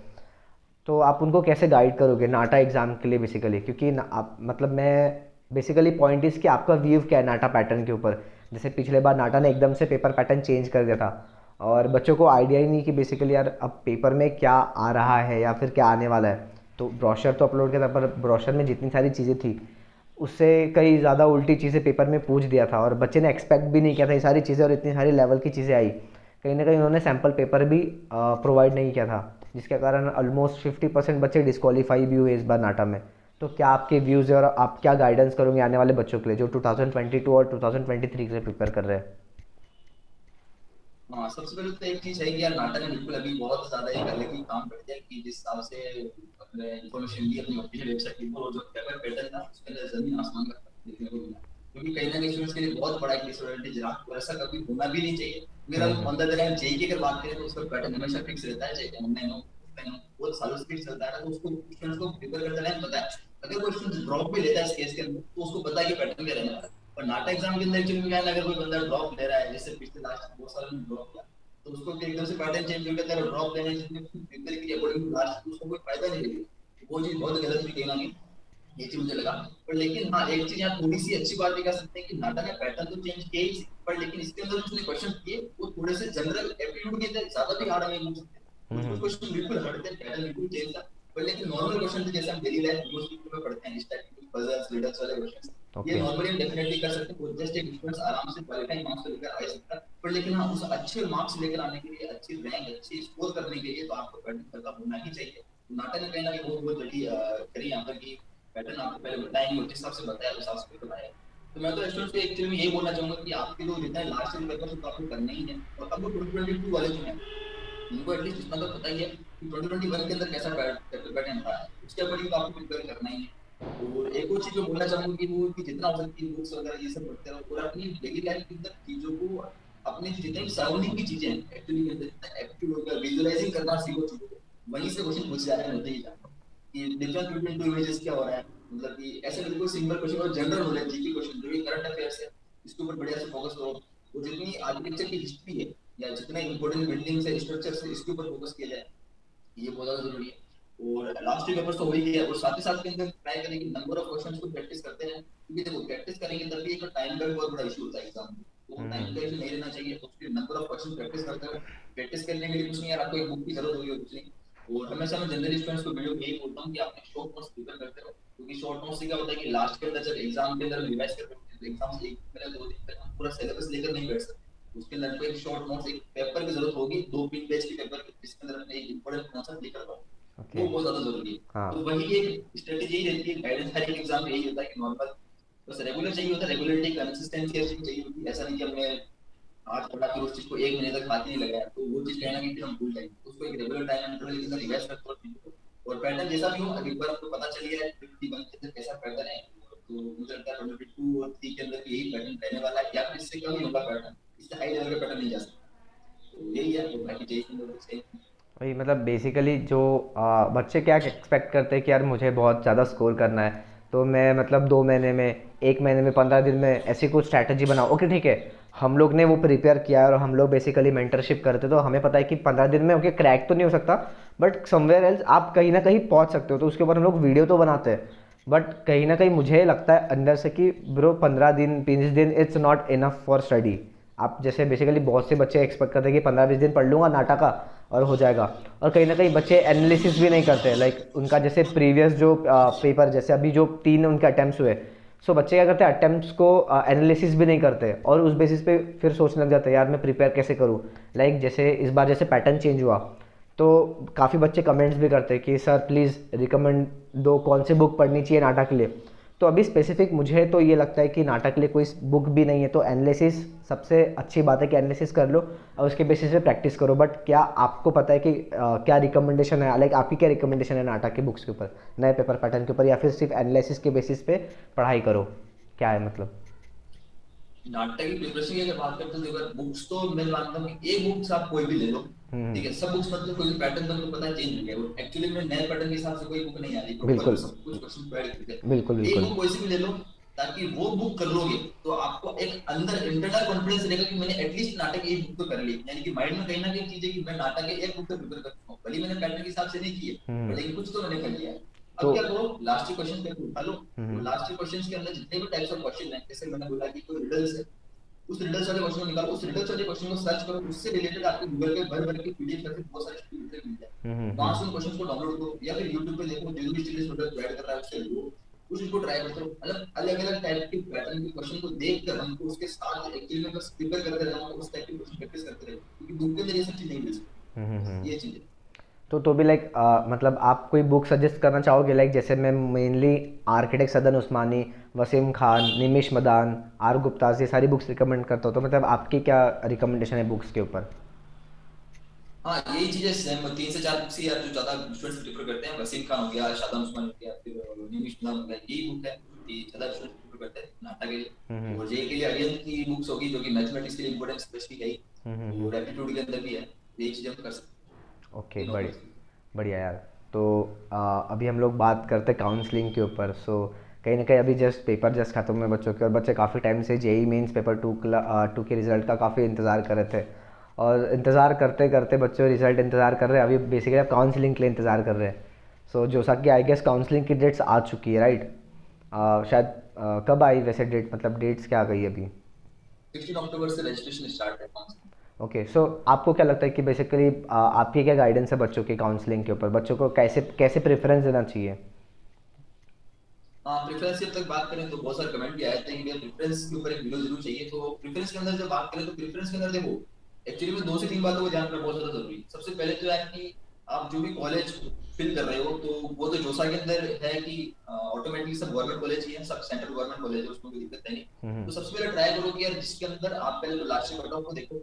तो आप उनको कैसे गाइड करोगे नाटा एग्ज़ाम के लिए बेसिकली? क्योंकि आप मतलब मैं बेसिकली पॉइंट इज़ कि आपका व्यू क्या है नाटा पैटर्न के ऊपर। जैसे पिछले बार नाटा ने एकदम से पेपर पैटर्न चेंज कर दिया था और बच्चों को आइडिया ही नहीं कि बेसिकली यार अब पेपर में क्या आ रहा है या फिर क्या आने वाला है। तो ब्रोशर तो अपलोड किया था पर ब्रोशर में जितनी सारी चीज़ें थी उससे कई ज़्यादा उल्टी चीज़ें पेपर में पूछ दिया था, और बच्चे ने एक्सपेक्ट भी नहीं किया था ये सारी चीज़ें, और इतनी सारी लेवल की चीज़ें आई। कहीं ना कहीं उन्होंने सैम्पल पेपर भी प्रोवाइड नहीं किया था, जिसके कारण ऑलमोस्ट 50% बच्चे डिस्क्वालीफाई भी हुए इस बार नाटा में। तो क्या आपके व्यूज़ है और आप क्या गाइडेंस करोगे आने वाले बच्चों के लिए जो 2022 और 2023 के लिए प्रिपेयर कर रहे हैं? हाँ, सबसे पहले तो एक चीज है कि यार नाटा ने बिल्कुल अभी बहुत ज्यादा एक अलग ही काम कर दिया कि जिस हिसाब से अपने इन्फॉर्मेशन दी अपनी ऑफिशियल वेबसाइट की, वो जो पेपर पैटर्न था उसके अंदर जमीन आसमान का फर्क देखने को मिला। क्योंकि कहीं ना कहीं स्टूडेंट्स के लिए बहुत बड़ा एक डिसएडवांटेज रहा और ऐसा कभी होना भी नहीं चाहिए। अगर ऑन द लाइन जेई की अगर बात करें तो उसका पैटर्न हमेशा फिक्स रहता है, चाहे ऑनलाइन हो ऑफलाइन हो, बहुत सालों से फिक्स चलता है ना, तो उसको स्टूडेंट्स को प्रिपेयर करते टाइम पता है। अगर कोई स्टूडेंट ड्रॉप भी लेता है इस केस के अंदर तो उसको पता है कि पैटर्न क्या रहने वाला है। और नाटा एग्जाम के अंदर एक्चुअली क्या है, अगर कोई बंदा ड्रॉप ले रहा है जैसे पिछले लास्ट 2 साल में ड्रॉप किया तो उसको फिर एकदम से पैटर्न चेंज हो गया, तेरा ड्रॉप लेने से पेपर के अकॉर्डिंग टू लास्ट उसको कोई फायदा नहीं मिलेगा। वो चीज बहुत गलत भी कहीं ना कहीं, ये चीज मुझे लगा। पर लेकिन हाँ एक चीज यहाँ थोड़ी सी अच्छी बात भी कह सकते हैं कि नाटा ने पैटर्न तो चेंज किया ही, पर लेकिन इसके अंदर उसने क्वेश्चन किए वो थोड़े से जनरल एप्टीट्यूड के थे, ज्यादा भी हार्ड नहीं पूछ सकते। कुछ कुछ क्वेश्चन बिल्कुल हार्ड थे, पैटर्न बिल्कुल चेंज था। पर लेकिन नॉर्मल क्वेश्चन थे जैसे हम डेली लाइफ यूज में पढ़ते हैं, इस टाइप के पजल्स रिडल्स वाले क्वेश्चन, ये ओके। नॉर्मली हम डेफिनेटली कर सकते हैं। जस्ट एक स्टूडेंट आराम से क्वालिफाइंग मार्क्स लेकर आ सकता है। पर लेकिन हाँ उस अच्छे मार्क्स लेकर आने के लिए, अच्छी रैंक अच्छी स्कोर करने के लिए तो आपको पैटर्न पता होना ही चाहिए। नाटा ने कहीं ना कहीं बहुत बड़ी करी यहाँ पर कि पैटर्न आपको पहले बताएंगे, उस हिसाब से बताया, उस हिसाब से बताया। तो मैं तो स्टूडेंट्स को एक्चुअली में यही बोलना चाहूंगा कि आपके जो जितना लास्ट ईयर पेपर तो आपको करना ही है, और अब 2022 वाले जो हैं उनको एटलीस्ट इतना तो पता ही है कि 2021 के अंदर कैसा पैटर्न था, उसके अकॉर्डिंग तो आपको प्रिपेयर करना ही है। और एक और चीज जो बोलना चाहूंगा कि वो कि जितना हो सकती है बुक्स वगैरह ये सब पढ़ते रहो और अपनी डेली लाइफ के अंदर चीजों को, अपनी जितनी सराउंडिंग की चीजें हैं एक्चुअली के अंदर एक्टिव होकर विजुअलाइजिंग करना सीखो चीजों को, वहीं से क्वेश्चन पूछ जा रहे होते ही जाते कि डिफरेंस बिटवीन टू इमेजेस क्या हो रहा है। मतलब कि ऐसे बिल्कुल सिंपल क्वेश्चन और जनरल नॉलेज जीके क्वेश्चन जो ये करंट अफेयर्स है इसके ऊपर बढ़िया से फोकस करो। और जितनी आर्किटेक्चर की हिस्ट्री है या जितने इंपॉर्टेंट बिल्डिंग्स है स्ट्रक्चर्स है इसके ऊपर फोकस किया जाए, ये बहुत ज्यादा जरूरी है। और लास्ट पेपर तो हो ही गया, और साथ ही साथ के अंदर ट्राई करें कि नंबर ऑफ क्वेश्चंस को प्रैक्टिस करते हैं, क्योंकि देखो प्रैक्टिस करेंगे तब भी एक टाइम का भी बहुत बड़ा इशू होता है एग्जाम में, तो टाइम का इशू नहीं रहना चाहिए। तो उसके नंबर ऑफ क्वेश्चन प्रैक्टिस करते रहो। प्रैक्टिस करने के लिए कुछ नहीं यार, आपको एक बुक की जरूरत होगी और कुछ नहीं। और हमेशा मैं जनरल स्टूडेंट्स को वीडियो यही बोलता हूँ कि आपने शॉर्ट नोट्स प्रिपेयर करते रहो, क्योंकि शॉर्ट नोट्स से क्या होता है कि लास्ट के अंदर जब एग्जाम के अंदर रिवाइज कर रहे हैं तो एग्जाम से 1 दिन पहले 2 दिन पहले हम पूरा सिलेबस लेकर नहीं बैठ सकते। उसके अंदर आपको एक शॉर्ट नोट्स एक पेपर की जरूरत होगी, 2-3 पेज के पेपर की, जिसके अंदर अपने एक इंपॉर्टेंट कॉन्सेप्ट लिख कर पाओ, ओके। वो बहुत ज्यादा जरूरी है। हाँ। तो वही एक स्ट्रेटेजी यही रहती है, गाइडेंस हर एक एग्जाम में यही होता है कि नॉर्मल बस रेगुलर चाहिए होता है, रेगुलरिटी कंसिस्टेंसी ऐसी चाहिए होती है। ऐसा नहीं कि हमने आज पढ़ा फिर उस चीज को 1 महीने तक हाथ नहीं लगाया तो वो चीज कहना कि फिर हम भूल जाएंगे। उसको एक रेगुलर टाइम इंटरवल के अंदर रिवाइज करते रहो, और पैटर्न जैसा भी हो अगर एक बार आपको पता चल गया है 51 के अंदर कैसा पैटर्न है, तो मुझे लगता है 22 और 3 के अंदर भी यही पैटर्न रहने वाला है, या फिर इससे कम ही होगा पैटर्न, इससे हाई लेवल का पैटर्न नहीं जा सकता। तो यही है, तो बाकी जय वही मतलब बेसिकली जो बच्चे क्या एक्सपेक्ट करते हैं कि यार मुझे बहुत ज़्यादा स्कोर करना है, तो मैं मतलब 2 महीने में 1 महीने में 15 दिन में ऐसी कुछ स्ट्रैटेजी बनाओ। ओके ठीक है, हम लोग ने वो प्रिपेयर किया है और हम लोग बेसिकली मेंटरशिप करते, तो हमें पता है कि 15 दिन में ओके क्रैक तो नहीं हो सकता, बट समवेयर एल्स आप कहीं ना कहीं पहुंच सकते हो। तो उसके ऊपर हम लोग वीडियो तो बनाते हैं, बट कहीं ना कहीं मुझे लगता है अंदर से कि ब्रो 15 दिन 20 दिन it's not enough for study. आप जैसे बेसिकली बहुत से बच्चे एक्सपेक्ट करते हैं कि 15-20 दिन पढ़ लूँगा नाटक का और हो जाएगा, और कहीं ना कहीं बच्चे एनालिसिस भी नहीं करते, लाइक उनका जैसे प्रीवियस जो पेपर, जैसे अभी जो 3 उनके अटैम्प्ट्स हुए, सो बच्चे क्या करते हैं अटैम्प्ट्स को एनालिसिस भी नहीं करते और उस बेसिस पे फिर सोचने लग जाते हैं यार मैं प्रिपेयर कैसे करूँ। लाइक जैसे इस बार जैसे पैटर्न चेंज हुआ, तो काफ़ी बच्चे कमेंट्स भी करते हैं कि सर प्लीज़ रिकमेंड दो कौन सी बुक पढ़नी चाहिए नाटक के लिए। तो अभी स्पेसिफिक मुझे तो ये लगता है कि नाटक के लिए कोई बुक भी नहीं है, तो एनालिसिस सबसे अच्छी बात है कि एनालिसिस कर लो और उसके बेसिस पे प्रैक्टिस करो। बट क्या आपको पता है कि क्या रिकमेंडेशन है, लाइक आपकी क्या रिकमेंडेशन है नाटक के बुक्स के ऊपर, नए पेपर पैटर्न के ऊपर, या फिर सिर्फ एनालिसिस के बेसिस पे पढ़ाई करो, क्या है मतलब? नाटक की प्रिपरेशन की अगर बात करते हैं तो अगर बुक्स तो मैं मानता हूँ कि एक बुक्स आप कोई भी ले लो, ठीक है, सब बुक्स मतलब कोई भी पैटर्न तो आपको पता है चेंज हो गया, वो एक्चुअली में नए पैटर्न के हिसाब से कोई बुक नहीं आ रही, प्रॉपर बिल्कुल सब कुछ क्वेश्चन प्रोवाइड करते बिल्कुल हैं। एक बिल्कुल। बुक कोई सी भी ले लो, ताकि वो बुक कर लोगे तो आपको एक अंदर इंटरनल कॉन्फिडेंस रहेगा कि मैंने एटलीस्ट नाटक एक बुक तो कर ली, यानी कि माइंड में कहीं ना कहीं चीज है कि मैं नाटक के एक बुक तो प्रिपेयर कर सकता हूँ, भले मैंने पैटर्न के हिसाब से नहीं किए पर लेकिन कुछ तो मैंने कर लिया। तो अब क्या करो, लास्ट क्वेश्चन पेपर उठा लो, वो हम्म लास्ट क्वेश्चन के अंदर जितने भी टाइप्स ऑफ क्वेश्चन है, जैसे मैंने बोला कि कोई रिडल्स है, उस रिडल्स वाले क्वेश्चन को निकालो, उस रिडल्स वाले क्वेश्चन को सर्च करो, उससे रिलेटेड आपको गूगल पे भर भर के पीडीएफ करके बहुत सारे स्टूडेंट मिल जाए, वहां से उन क्वेश्चंस को डाउनलोड करो या फिर YouTube पे देखो जो भी स्टूडेंट प्रोवाइड कर रहा है उससे लो, कुछ इसको ट्राई करते रहो, मतलब अलग अलग टाइप के पैटर्न के क्वेश्चन को देखकर हमको उसके साथ एक्चुअली में बस प्रिपेयर करते रहना, उस टाइप के क्वेश्चन प्रैक्टिस करते रहो, क्योंकि बुक के अंदर ये सब चीज नहीं मिल सकती, बस ये चीज है। तो भी लाइक मतलब आप कोई बुक सजेस्ट करना चाहोगे? लाइक जैसे मैं मेनली आर्किटेक्ट सदन उस्मानी, वसीम खान, निमिष मदान, आर गुप्ता, ये सारी बुक्स रिकमेंड करता हूँ, तो मतलब आपकी क्या रिकमेंडेशन है बुक्स के ऊपर? हाँ यही चीजें सेम 3 से 4 बुक्स ही यार जो ज्यादा स्टूडेंट्स प्रेफर करते हैं, वसीम खान हो गया, शादाम उस्मान हो गया, फिर निमिष मदान हो गया, यही बुक है कि ज्यादा स्टूडेंट्स प्रेफर करते हैं नाटक के लिए। और जेई के लिए अरियन की बुक्स होगी जो कि मैथमेटिक्स के लिए इंपॉर्टेंस स्पेशली है, और एप्टीट्यूड के अंदर भी है, यही चीजें हम कर सकते हैं ओके, तीनों बढ़िया में से। बढ़िया यार। तो अभी हम लोग बात करते हैं काउंसलिंग के ऊपर। सो कहीं ना कहीं अभी जस्ट पेपर जस्ट खत्म हुए बच्चों के, और बच्चे काफ़ी टाइम से जेई मेंस पेपर 2 के रिज़ल्ट का काफ़ी इंतज़ार कर रहे थे, और इंतज़ार करते करते बच्चों रिज़ल्ट इंतज़ार कर रहे हैं, अभी बेसिकली अब काउंसलिंग के लिए इंतज़ार कर रहे हैं। सो जैसा कि आई गेस काउंसलिंग की डेट्स आ चुकी है, राइट? शायद कब आई वैसे डेट, मतलब डेट्स क्या आ गई अभी? 16 अक्टूबर से रजिस्ट्रेशन स्टार्ट है। ओके, सो आपको क्या लगता है कि बेसिकली आपकी क्या गाइडेंस है बच्चों की काउंसलिंग के ऊपर? बच्चों को कैसे कैसे प्रेफरेंस देना चाहिए? हाँ प्रेफरेंस की तक बात करें तो बहुत सारे कमेंट भी आए थे कि प्रेफरेंस के ऊपर एक वीडियो जरूर चाहिए। तो प्रेफरेंस के अंदर जब बात करें तो प्रेफरेंस के अंदर देखो एक्चुअली में 2 से 3 बातों को ध्यान रखना बहुत ज्यादा जरूरी है। सबसे पहले तो है कि आप जो भी कॉलेज फिल कर रहे हो तो वो तो जोसा के अंदर है कि ऑटोमेटिकली सब गवर्नमेंट कॉलेज ही है, सब सेंट्रल गवर्नमेंट कॉलेज है, उसमें कोई दिक्कत है नहीं। तो सबसे पहले ट्राई करो कि यार जिसके अंदर आप पहले तो लास्ट कट ऑफ को देखो,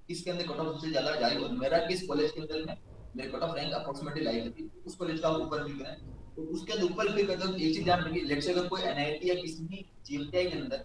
किसके अंदर कट ऑफ सबसे ज्यादा जाए, और मेरा किस कॉलेज के अंदर में मेरे कट ऑफ रैंक अप्रोक्सीमेटली लाई थी, उस कॉलेज का आप ऊपर क्लिक करें। तो उसके अंदर ऊपर क्लिक करते हो एक चीज ध्यान रखिए, लेट्स से अगर कोई एनआईटी या किसी भी जीएमटीआई के अंदर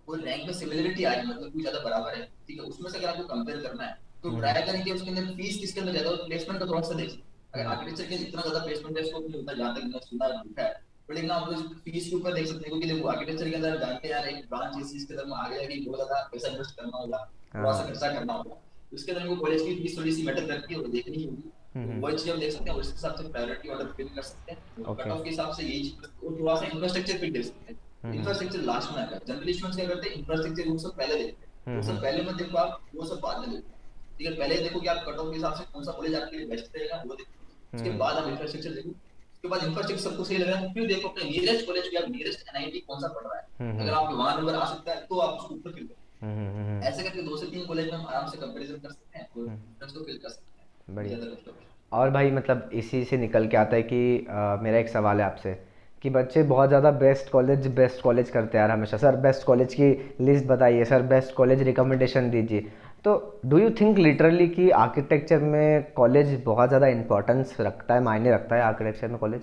कोई रैंक में सिमिलरिटी आ रही है, मतलब कोई ज्यादा बराबर है, ठीक है, उसमें से अगर आपको कंपेयर करना है तो ट्राई करें कि उसके अंदर फीस किसके अंदर ज्यादा हो, प्लेसमेंट का थोड़ा सा देखिए। अगर आर्किटेक्चर के इतना ज्यादा प्लेसमेंट है, इसको मुझे उतना जहां तक मैंने सुना लिखा है, तो लेकिन आप फीस के ऊपर देख सकते हैं, क्योंकि देखो आर्किटेक्चर के अंदर जानते हैं यार एक ब्रांच इस चीज के अंदर में आ गया कि बहुत ज्यादा पैसा इन्वेस्ट करना होगा, थोड़ा सा हाँ। खर्चा करना होगा, उसके अंदर वो कॉलेज की फीस थोड़ी सी मैटर करती है और देखनी होगी। तो वही चीज हम देख सकते हैं, उसके हिसाब से प्रायोरिटी ऑर्डर फिल कर सकते हैं, कट ओके। ऑफ के हिसाब से यही चीज, और थोड़ा सा इंफ्रास्ट्रक्चर फिल देख सकते हैं। इंफ्रास्ट्रक्चर लास्ट में आता है, जनरल स्टूडेंट्स क्या करते हैं इंफ्रास्ट्रक्चर वो सब पहले देखते हैं, वो सब पहले मत देखो आप, वो सब बाद में देखो, ठीक है, पहले देखो कि आप कट ऑफ के हिसाब से कौन सा कॉलेज आपके लिए बेस्ट रहेगा वो देखो, उसके बाद आप इंफ्रास्ट्रक्चर देखो, उसके बाद इंफ्रास्ट्रक्चर सबको सही लग रहा है फिर देखो अपने नियरेस्ट कॉलेज या नियरेस्ट एनआईटी कौन सा पड़ रहा है, अगर आपके वहां नंबर आ सकता है तो आप उसको ऊपर फिल करो। ऐसे करके 2 से 3 कॉलेज में हम आराम से कंपैरिजन कर सकते हैं और इंट्रेंस को फिल कर सकते हैं, बढ़िया। ज्यादा कष्ट होगा। और भाई मतलब इसी से निकल के आता है कि मेरा एक सवाल है आपसे कि बच्चे बहुत ज़्यादा बेस्ट कॉलेज करते हैं यार हमेशा, सर बेस्ट कॉलेज की लिस्ट बताइए, सर बेस्ट कॉलेज रिकमेंडेशन दीजिए। तो डू यू थिंक लिटरली कि आर्किटेक्चर में कॉलेज बहुत ज़्यादा इंपॉर्टेंस रखता है, मायने रखता है आर्किटेक्चर में कॉलेज?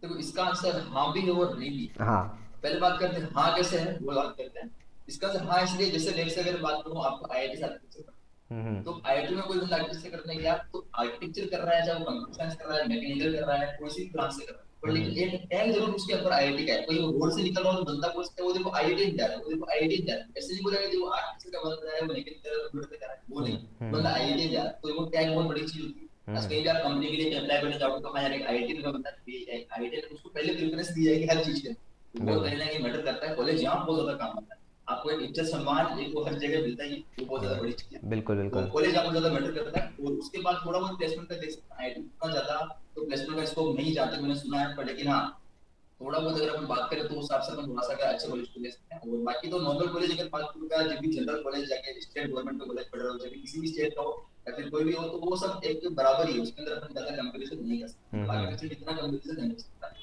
देखो इसका आंसर हाँ भी है और नहीं भी। हाँ। पहले बात करते हैं हाँ कैसे है, वो बात करते हैं। इसका आंसर हाँ इसलिए, जैसे नेक्स्ट से अगर बात करूँ आपको आईआईटी से आर्किटेक्चर, तो आईआईटी में कोई बंदा आर्किटेक्चर करने गया तो आर्किटेक्चर कर रहा है, चाहे वो कंप्यूटर साइंस कर रहा है, मैकेनिकल कर रहा है, कोई सी ब्रांच से कर रहा है, पर लेकिन एक टैग जरूर उसके ऊपर आईआईटी का है। कोई वो रोड से निकल रहा हो तो जनता बोलता है वो देखो आईआईटी जा रहा है, वो देखो आईआईटी जा रहा है, ऐसे नहीं बोलेगा देखो आर्टिस्ट का बंदा है वो लेकिन तेरा रोड पे जा रहा है, वो नहीं, बंदा आईआईटी जा रहा है। तो वो टैग बहुत बड़ी चीज होती है। आज कहीं भी आप कंपनी के लिए अप्लाई करने जाओगे तो हाँ यार एक आईआईटी का बंदा आईआईटी है, उसको पहले प्रेफरेंस दी जाएगी हर चीज के। तो वो बिल्कुल कहीं ना कहीं मैटर करता है, कॉलेज यहाँ बहुत ज्यादा काम आता है। आपको एक इज्जत सम्मान एक वो हर जगह मिलता ही है, वो बहुत ज्यादा बड़ी चीज है। बिल्कुल तो बिल्कुल। कॉलेज आपको ज्यादा मैटर करता है। और उसके बाद थोड़ा बहुत प्लेसमेंट का देख सकते हैं, आईआईटी उतना ज्यादा तो प्लेसमेंट का स्कोप नहीं जाते मैंने सुना है, पर लेकिन हाँ थोड़ा बहुत अगर अपन बात करें तो उस हिसाब से अपन थोड़ा सा अगर अच्छे कॉलेज को ले सकते हैं। और बाकी तो नॉर्मल कॉलेज अगर बात करूँ का जब भी जनरल कॉलेज जाके स्टेट गवर्नमेंट का कॉलेज पढ़ रहे हो, जब भी किसी भी स्टेट का हो या फिर कोई भी हो, तो वो सब एक बराबर ही है, उसके अंदर अपन ज्यादा कंपटीशन नहीं कर सकते, मतलब आगे जितना कंपटीशन नहीं कर सकता।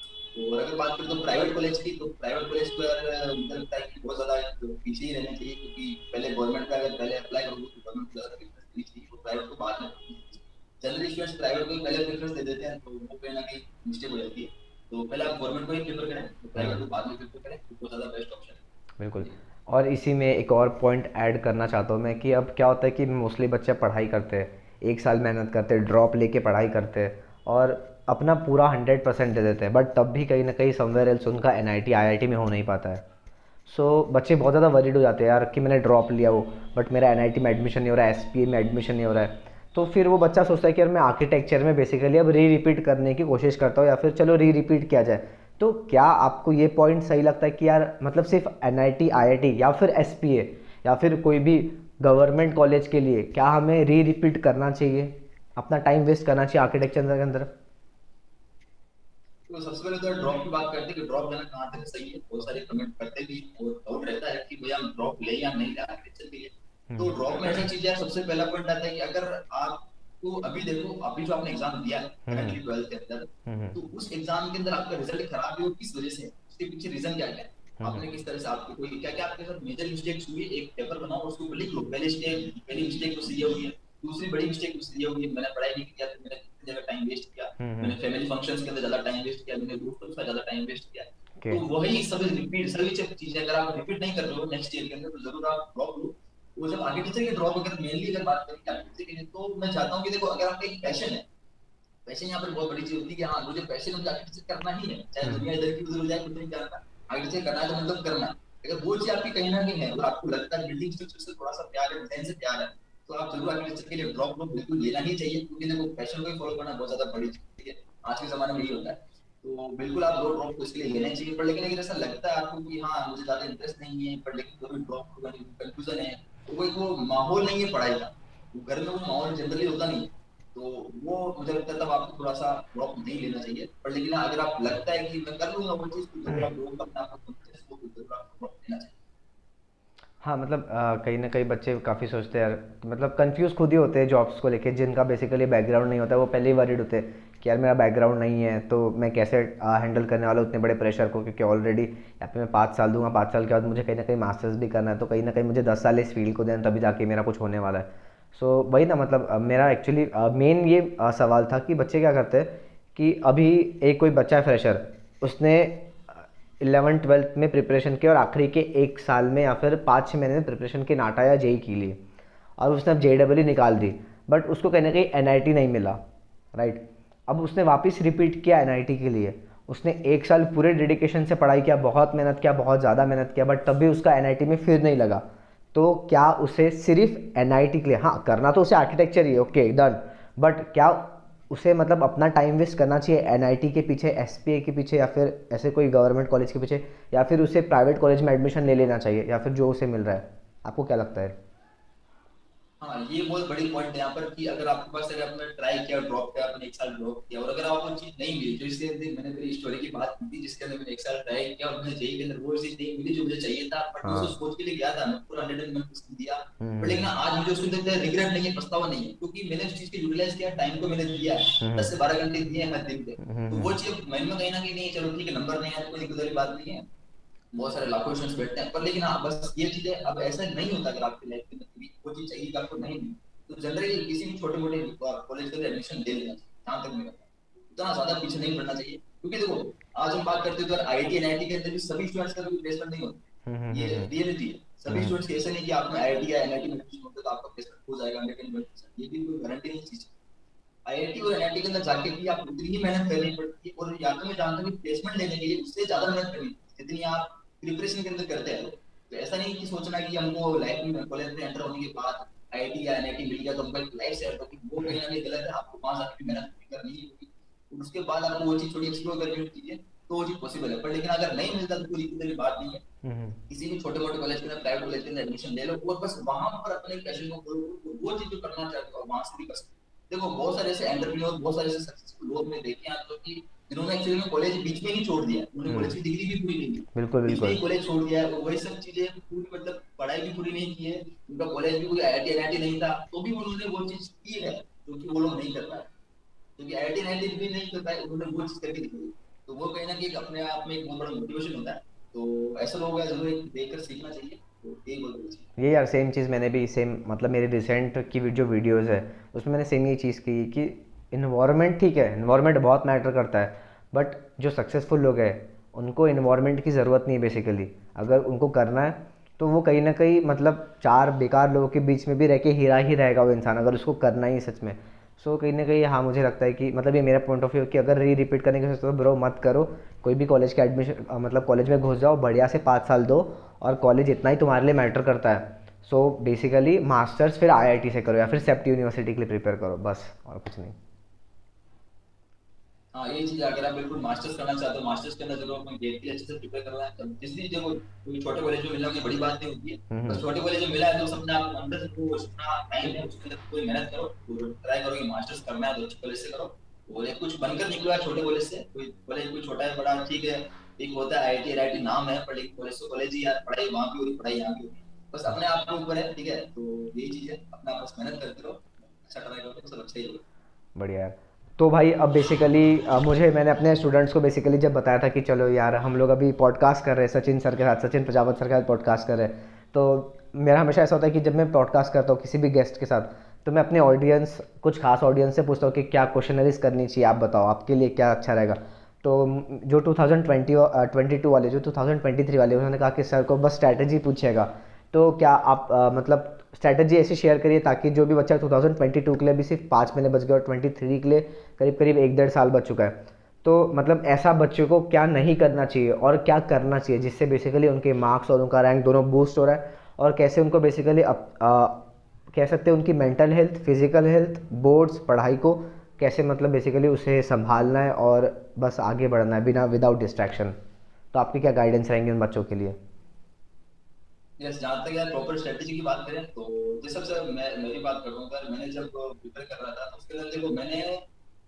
और अगर बात करें तो प्राइवेट कॉलेज की, तो प्राइवेट कॉलेज को यार मुझे लगता है कि बहुत ज्यादा पीछे ही रहना चाहिए, क्योंकि पहले गवर्नमेंट का अगर पहले अप्लाई करोगे तो गवर्नमेंट को ज्यादा प्रेफरेंस देनी चाहिए और प्राइवेट को बाद में। जनरली स्टूडेंट्स प्राइवेट को पहले प्रेफरेंस दे देते हैं, तो वो कहीं ना कहीं मिस्टेक हो जाती है। तो पहले आप गवर्नमेंट को ही प्रेफर करें, तो प्राइवेट को बाद में प्रेफर करें, तो वो ज्यादा बेस्ट ऑप्शन है। बिल्कुल। और इसी में एक और पॉइंट ऐड करना चाहता हूँ मैं कि अब क्या होता है कि मोस्टली बच्चे पढ़ाई करते हैं, एक साल मेहनत करते हैं, ड्रॉप लेके पढ़ाई करते हैं और अपना पूरा 100% दे देते हैं, बट तब भी कहीं ना कहीं समवेयर एल्स उनका एनआईटी आईआईटी में हो नहीं पाता है। सो बच्चे बहुत ज़्यादा वरीड हो जाते हैं यार कि मैंने ड्रॉप लिया वो, बट मेरा एनआईटी में एडमिशन नहीं हो रहा है, एसपीए में एडमिशन नहीं हो रहा है। तो फिर वो बच्चा सोचता है कि यार मैं आर्किटेक्चर में बेसिकली अब रिपीट करने की कोशिश करता हूँ, या फिर चलो रिपीट किया जाए। तो क्या आपको ये पॉइंट सही लगता है कि यार मतलब सिर्फ एनआईटी आईआईटी या फिर एसपीए या फिर कोई भी गवर्नमेंट कॉलेज के लिए क्या हमें रिपीट करना चाहिए, अपना टाइम वेस्ट करना चाहिए आर्किटेक्चर के अंदर? तो सबसे पहले तो ड्रॉप की बात करते हैं कि ड्रॉप लेना कहाँ तक सही है। बहुत सारे कमेंट करते भी और डाउट रहता है कि भैया हम ड्रॉप ले या नहीं ले आर्किटेक्चर के लिए। तो ड्रॉप में ऐसा चीज है, सबसे पहला पॉइंट आता है कि अगर आपको अभी देखो अभी जो आपने एग्जाम दिया है करंटली 12th के अंदर, तो उस एग्जाम के अंदर आपका रिजल्ट खराब है, वो किस वजह से है, उसके पीछे रीजन क्या क्या है, आपने किस तरह से आपकी कोई क्या क्या आपके साथ मेजर मिस्टेक्स हुई, एक पेपर बनाओ और उसको लिख लो। पहली मिस्टेक तो सही हुई है, दूसरी बड़ी मिस्टेक तो सही हुई है, मैंने पढ़ाई नहीं किया, तो मैंने कितनी जगह टाइम वेस्ट किया, मैंने फैमिली फंक्शंस के अंदर ज्यादा टाइम वेस्ट किया, मैंने दोस्तों के साथ ज्यादा टाइम वेस्ट किया। ओके। तो वही सब रिपीट सभी चीजें अगर आप रिपीट नहीं कर रहे हो नेक्स्ट ईयर के अंदर, तो जरूर आप ड्रॉप लो। वो जब आर्किटेक्चर के ड्रॉप अगर मेनली अगर बात करें आर्किटेक्चर के लिए, तो मैं चाहता हूँ कि देखो अगर आपका एक पैशन है, पैशन यहाँ पर बहुत बड़ी चीज होती है कि हाँ मुझे पैशन मुझे आर्किटेक्चर करना ही है, चाहे दुनिया इधर की उधर हो जाए कुछ नहीं जानता, आर्किटेक्चर करना है तो मतलब करना है। अगर वो चीज आपकी कहीं ना कहीं है और आपको लगता है बिल्डिंग स्ट्रक्चर से थोड़ा सा प्यार है, डिजाइन से प्यार है, तो आप जरूर आर्किटेक्चर के लिए ड्रॉप लो, बिल्कुल लेना ही चाहिए, क्योंकि देखो पैशन को ही फॉलो करना बहुत ज्यादा बड़ी चीज है, आज के जमाने में यही होता है। तो बिल्कुल आप दो ड्रॉप को इसके लिए लेना चाहिए। पर लेकिन अगर ऐसा लगता है आपको कि हाँ मुझे ज्यादा इंटरेस्ट नहीं है, पर लेकिन कोई ड्रॉप कंफ्यूजन है, तो वो माहौल नहीं है पढ़ाई का, घर में वो माहौल जनरली होता नहीं है, तो वो मुझे लगता है तब आपको थोड़ा सा ड्रॉप नहीं लेना चाहिए। पर लेकिन अगर आप लगता है कि मैं कर लूंगा वो चीज, तो जरूर आप लोग अपना आपको कॉन्फिडेंस को जरूर आपको ड्रॉप लेना चाहिए। हाँ मतलब कहीं ना कहीं बच्चे काफ़ी सोचते हैं यार, मतलब कंफ्यूज खुद ही होते हैं जॉब्स को लेके, जिनका बेसिकली बैकग्राउंड नहीं होता है वो पहले ही वरीड होते हैं कि यार मेरा बैकग्राउंड नहीं है तो मैं कैसे हैंडल करने वाला हूँ उतने बड़े प्रेशर को, क्योंकि ऑलरेडी यहाँ पे मैं 5 साल दूंगा, 5 साल के बाद मुझे कहीं ना कहीं मास्टर्स भी करना है, तो कहीं ना कहीं मुझे 10 साल इस फील्ड को देना तभी जाके मेरा कुछ होने वाला है। सो वही ना, मतलब मेरा एक्चुअली मेन ये सवाल था कि बच्चे क्या करते हैं कि अभी एक कोई बच्चा है फ्रेशर, उसने 11th-12th में प्रिपरेशन की और आखिरी के 1 साल में या फिर 5-6 महीने में प्रिपरेशन के नाटा या जेई की लिए, और उसने अब JEE निकाल दी, बट उसको कहीं ना कहीं एनआईटी नहीं मिला, राइट। अब उसने वापस रिपीट किया एनआईटी के लिए, उसने 1 साल पूरे डेडिकेशन से पढ़ाई किया, बहुत मेहनत किया, बहुत ज़्यादा मेहनत किया, बट तब भी उसका एनआईटी में फिर नहीं लगा। तो क्या उसे सिर्फ एनआईटी के लिए, हाँ करना तो उसे architecture he, okay done, but क्या उसे मतलब अपना टाइम वेस्ट करना चाहिए एनआईटी के पीछे, एसपीए के पीछे, या फिर ऐसे कोई गवर्नमेंट कॉलेज के पीछे, या फिर उसे प्राइवेट कॉलेज में एडमिशन ले लेना चाहिए, या फिर जो उसे मिल रहा है? आपको क्या लगता है? हाँ ये बहुत बड़ी पॉइंट है यहाँ पर कि अगर आपके पास अगर आपने ट्राई किया ड्रॉप किया, आपने 1 साल ड्रॉप किया और अगर आपको चीज नहीं मिली, जो इसके अंदर मैंने मेरी स्टोरी की बात की थी जिसके अंदर मैंने 1 साल ट्राई किया और मुझे जेई के अंदर वो चीज नहीं मिली जो मुझे चाहिए था, बट मैं उसको हाँ। सोच के लिए गया था, मैं पूरा 100% दिया, बट लेकिन हम्म आज मुझे उसके अंदर रिग्रेट नहीं है, पछतावा नहीं है, क्योंकि मैंने उस चीज को यूटिलाइज किया, टाइम को मैंने दिया है, हम्म 10 से 12 घंटे दिए हैं हर दिन पे। तो वो हम्म चीज मन में कहीं ना कहीं नहीं है, चलो ठीक है नंबर नहीं है तो कोई दिक्कत वाली बात नहीं है, बहुत सारे लाखों स्टूडेंट्स बैठते हैं, पर लेकिन हाँ बस ये चीज है, अब ऐसा नहीं होता अगर आपकी लाइफ के अंदर कभी वो चीज चाहिए कि आपको नहीं मिली, तो जनरली किसी भी छोटे मोटे कॉलेज के अंदर एडमिशन ले लेना चाहिए, जहां तक मेरा उतना ज्यादा पीछे नहीं पड़ना चाहिए, क्योंकि देखो आज हम बात करते हैं तो आईआईटी एनआईटी के अंदर भी सभी स्टूडेंट्स का प्लेसमेंट नहीं होता, ये रियलिटी है। सभी स्टूडेंट्स ऐसे नहीं कि आपने आईआईटी या एनआईटी में एडमिशन होता है तो आपका प्लेसमेंट हो जाएगा 100%, ये भी कोई गारंटी नहीं चीज है। आईआईटी और एनआईटी के अंदर जाके भी आप उतनी ही मेहनत करनी पड़ती है, और या तो मैं जानता हूँ कि प्लेसमेंट लेने के लिए उससे ज्यादा मेहनत करनी पड़ती है जितनी आप प्रिपरेशन के अंदर करते हैं। तो ऐसा नहीं कि सोचना कि हमको लाइफ में कॉलेज में एंटर होने के बाद आईआईटी या एनआईटी मिल गया तो हमको लाइफ सेट होगी, वो कहीं ना कहीं गलत है। आपको 5 साल की मेहनत करनी होगी, उसके बाद आपको वो चीज थोड़ी एक्सप्लोर करनी चाहिए, तो वो चीज पॉसिबल है। पर लेकिन अगर नहीं मिलता तो पूरी की बात नहीं है। किसी भी छोटे मोटे कॉलेज के अंदर, प्राइवेट कॉलेज के अंदर एडमिशन ले लो और बस वहां पर अपने पैशन को करो, वो चीज जो करना चाहते हो वहां से भी कर सकते हो। देखो बहुत सारे ऐसे एंटरप्रेन्योर, बहुत सारे ऐसे सक्सेसफुल लोग मैं देखे हैं जो कि जिन्होंने एक्चुअली में कॉलेज बीच में ही छोड़ दिया, उन्होंने कॉलेज की डिग्री भी पूरी नहीं की, बिल्कुल बीच में ही बिल्कुल। कॉलेज छोड़ दिया है, और वही सब चीजें पूरी मतलब पढ़ाई भी पूरी नहीं की है, उनका कॉलेज भी कोई आईआईटी एनआईटी नहीं था, तो भी उन्होंने वो चीज की है जो कि वो लोग नहीं कर पाए, क्योंकि आईआईटी एनआईटी भी नहीं कर पाए, उन्होंने वो चीज करके दिखाई। तो वो कहीं ना कहीं अपने आप में एक बहुत बड़ा मोटिवेशन होता है। तो ऐसे लोग हैं जरूर देखकर सीखना चाहिए, तो यही बोलना चाहिए। ये यार सेम चीज़ मैंने भी सेम मतलब मेरी रिसेंट की जो वीडियोस है उसमें मैंने सेम ये चीज़ की कि इन्वायरमेंट ठीक है, इन्वायरमेंट बहुत मैटर करता है, बट जो सक्सेसफुल लोग हैं उनको इन्वायरमेंट की ज़रूरत नहीं है बेसिकली। अगर उनको करना है तो वो कहीं ना कहीं मतलब 4 बेकार लोगों के बीच में भी रह के हीरा ही रहेगा वो इंसान, अगर उसको करना ही सच में। सो कहीं ना कहीं हाँ मुझे लगता है कि मतलब ये मेरा पॉइंट ऑफ व्यू कि अगर रिपीट करने की सोचते हो तो ब्रो मत करो। कोई भी कॉलेज के एडमिशन मतलब कॉलेज में घुस जाओ, बढ़िया से 5 साल दो, और कॉलेज इतना ही तुम्हारे लिए मैटर करता है। सो बेसिकली मास्टर्स फिर आईआईटी से करो या फिर सेप्ट यूनिवर्सिटी के लिए प्रिपेयर करो, बस और कुछ नहीं। हाँ ये चीज, अगर आप बिल्कुल मास्टर्स करना चाहते हो, मास्टर्स के अंदर जरूर अपने गेट की अच्छे से प्रिपेयर करना है। जिस भी जगह कोई छोटे कॉलेज में मिलना कोई बड़ी बात नहीं होती है, बस छोटे कॉलेज में मिला है तो अपने आप अंदर से वो जितना टाइम है उसके अंदर कोई मेहनत करो, और ट्राई करो कि मास्टर्स करना है तो अच्छे कॉलेज से करो, और एक कुछ बनकर निकलो है छोटे कॉलेज से। कोई कॉलेज कोई छोटा है बड़ा ठीक है, एक होता है आईआईटी आईआईटी नाम है, पर लेकिन कॉलेज तो कॉलेज ही यार, पढ़ाई वहाँ भी हो रही, पढ़ाई यहाँ भी हो रही, बस अपने आप के ऊपर है। ठीक है, तो यही चीज है, अपना आपस मेहनत करते रहो, अच्छा ट्राई करो तो सब अच्छा ही होगा। बढ़िया यार। तो भाई अब बेसिकली मुझे मैंने अपने स्टूडेंट्स को बेसिकली जब बताया था कि चलो यार हम लोग अभी पॉडकास्ट कर रहे हैं सचिन सर के साथ, सचिन प्रजापत सर के साथ पॉडकास्ट कर रहे हैं, तो मेरा हमेशा ऐसा होता है कि जब मैं पॉडकास्ट करता हूँ किसी भी गेस्ट के साथ तो मैं अपने ऑडियंस, कुछ खास ऑडियंस से पूछता हूँ कि क्या क्वेश्चनरीज करनी चाहिए, आप बताओ आपके लिए क्या अच्छा रहेगा। तो जो 2022 वाले, जो 2023 वाले, उन्होंने कहा कि सर को बस स्ट्रैटेजी पूछेगा। तो क्या आप मतलब स्ट्रैटेजी ऐसी शेयर करिए ताकि जो भी बच्चा 2022 के लिए अभी सिर्फ 5 महीने बच गए और 23 के लिए करीब करीब 1-1.5 साल बच चुका है, तो मतलब ऐसा बच्चों को क्या नहीं करना चाहिए और क्या करना चाहिए जिससे बेसिकली उनके मार्क्स और उनका रैंक दोनों बूस्ट हो रहा है, और कैसे उनको बेसिकली कह सकते हैं उनकी mental health, physical health, boards, पढ़ाई को कैसे मतलब बेसिकली उसे संभालना है और बस आगे बढ़ना है बिना विदाउट डिस्ट्रैक्शन। तो आपकी क्या गाइडेंस रहेंगे उन बच्चों के लिए? यस, जहाँ तक यार प्रॉपर स्ट्रेटेजी की बात करें तो जिस सबसे मैं मेरी बात करूँ, अगर मैंने जब प्रिपेयर कर रहा था तो उसके अंदर देखो मैंने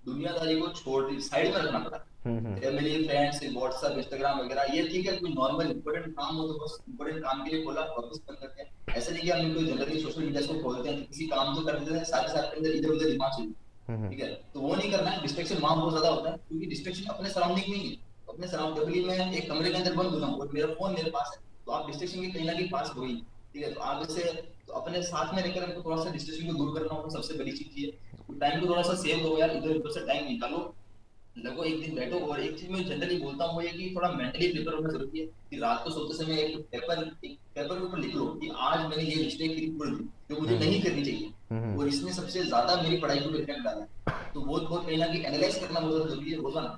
दुनियादारी को छोड़ दी, साइड में रखना पड़ा। हम्म। फैमिली फ्रेंड्स व्हाट्सएप इंस्टाग्राम वगैरह ये ठीक है, कोई नॉर्मल इंपॉर्टेंट काम हो तो बस इंपॉर्टेंट काम के लिए खोला, वापस बंद करते हैं। ऐसा नहीं कि हम कोई जनरली सोशल मीडिया को खोलते हैं तो किसी काम तो कर देते हैं, साथ ही साथ के अंदर इधर उधर दिमाग चलता है। ठीक है, तो वो नहीं करना है। डिस्ट्रैक्शन वहां बहुत ज्यादा होता है, क्योंकि डिस्ट्रैक्शन अपने सराउंडिंग में ही है। अपने सराउंडिंग में एक कमरे के अंदर बंद हूं और मेरा फोन मेरे पास है, तो आप डिस्ट्रैक्शन के कहीं ना कहीं पास हो ही। ठीक है, तो आप इसे तो अपने साथ में रहकर हमको थोड़ा सा डिस्ट्रैक्शन को दूर करना होगा, सबसे बड़ी चीज ये है। टाइम को थोड़ा सा सेव करो यार, इधर उधर से टाइम निकालो, लगो एक दिन बैठो। और एक चीज मैं जनरली बोलता हूँ वो ये कि थोड़ा मेंटली प्रिपेयर होना जरूरी है, कि रात को सोते समय एक पेपर के ऊपर लिख लो कि आज मैंने ये मिस्टेक की पूरे दिन जो मुझे नहीं करनी चाहिए, और इसने सबसे ज्यादा मेरी पढ़ाई को इफेक्ट डाला है। तो वो बहुत कहीं ना कहीं एनालाइज करना बहुत जरूरी है रोजाना।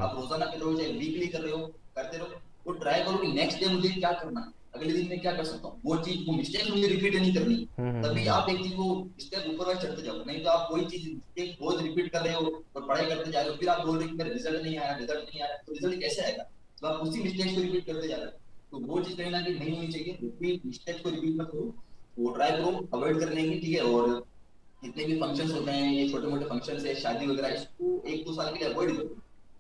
आप रोजाना कर रहे हो चाहे वीकली कर रहे हो, करते रहो, वो ट्राई करो कि नेक्स्ट डे मुझे क्या करना है, अगले दिन में क्या कर सकता हूँ, वो चीज वो मिस्टेक मुझे रिपीट नहीं करनी। तभी आप एक चीज को स्टेप ऊपर वाले चढ़ते जाओ, नहीं तो आप कोई चीज मिस्टेक रोज रिपीट कर रहे हो और पढ़ाई करते जा रहे हो, फिर आप बोल रहे हो कि मेरा रिजल्ट नहीं आया, रिजल्ट नहीं आया, तो रिजल्ट कैसे आएगा? तो आप उसी मिस्टेक को रिपीट करते जा रहे हो। तो वो चीज कहीं ना कहीं नहीं होनी चाहिए, रिपीट मिस्टेक को रिपीट मत करो, वो ट्राई करो अवॉइड करने की। ठीक है, और जितने भी फंक्शंस होते हैं, ये छोटे मोटे फंक्शंस है, शादी वगैरह, इसको 1-2 साल के लिए अवॉइड करो।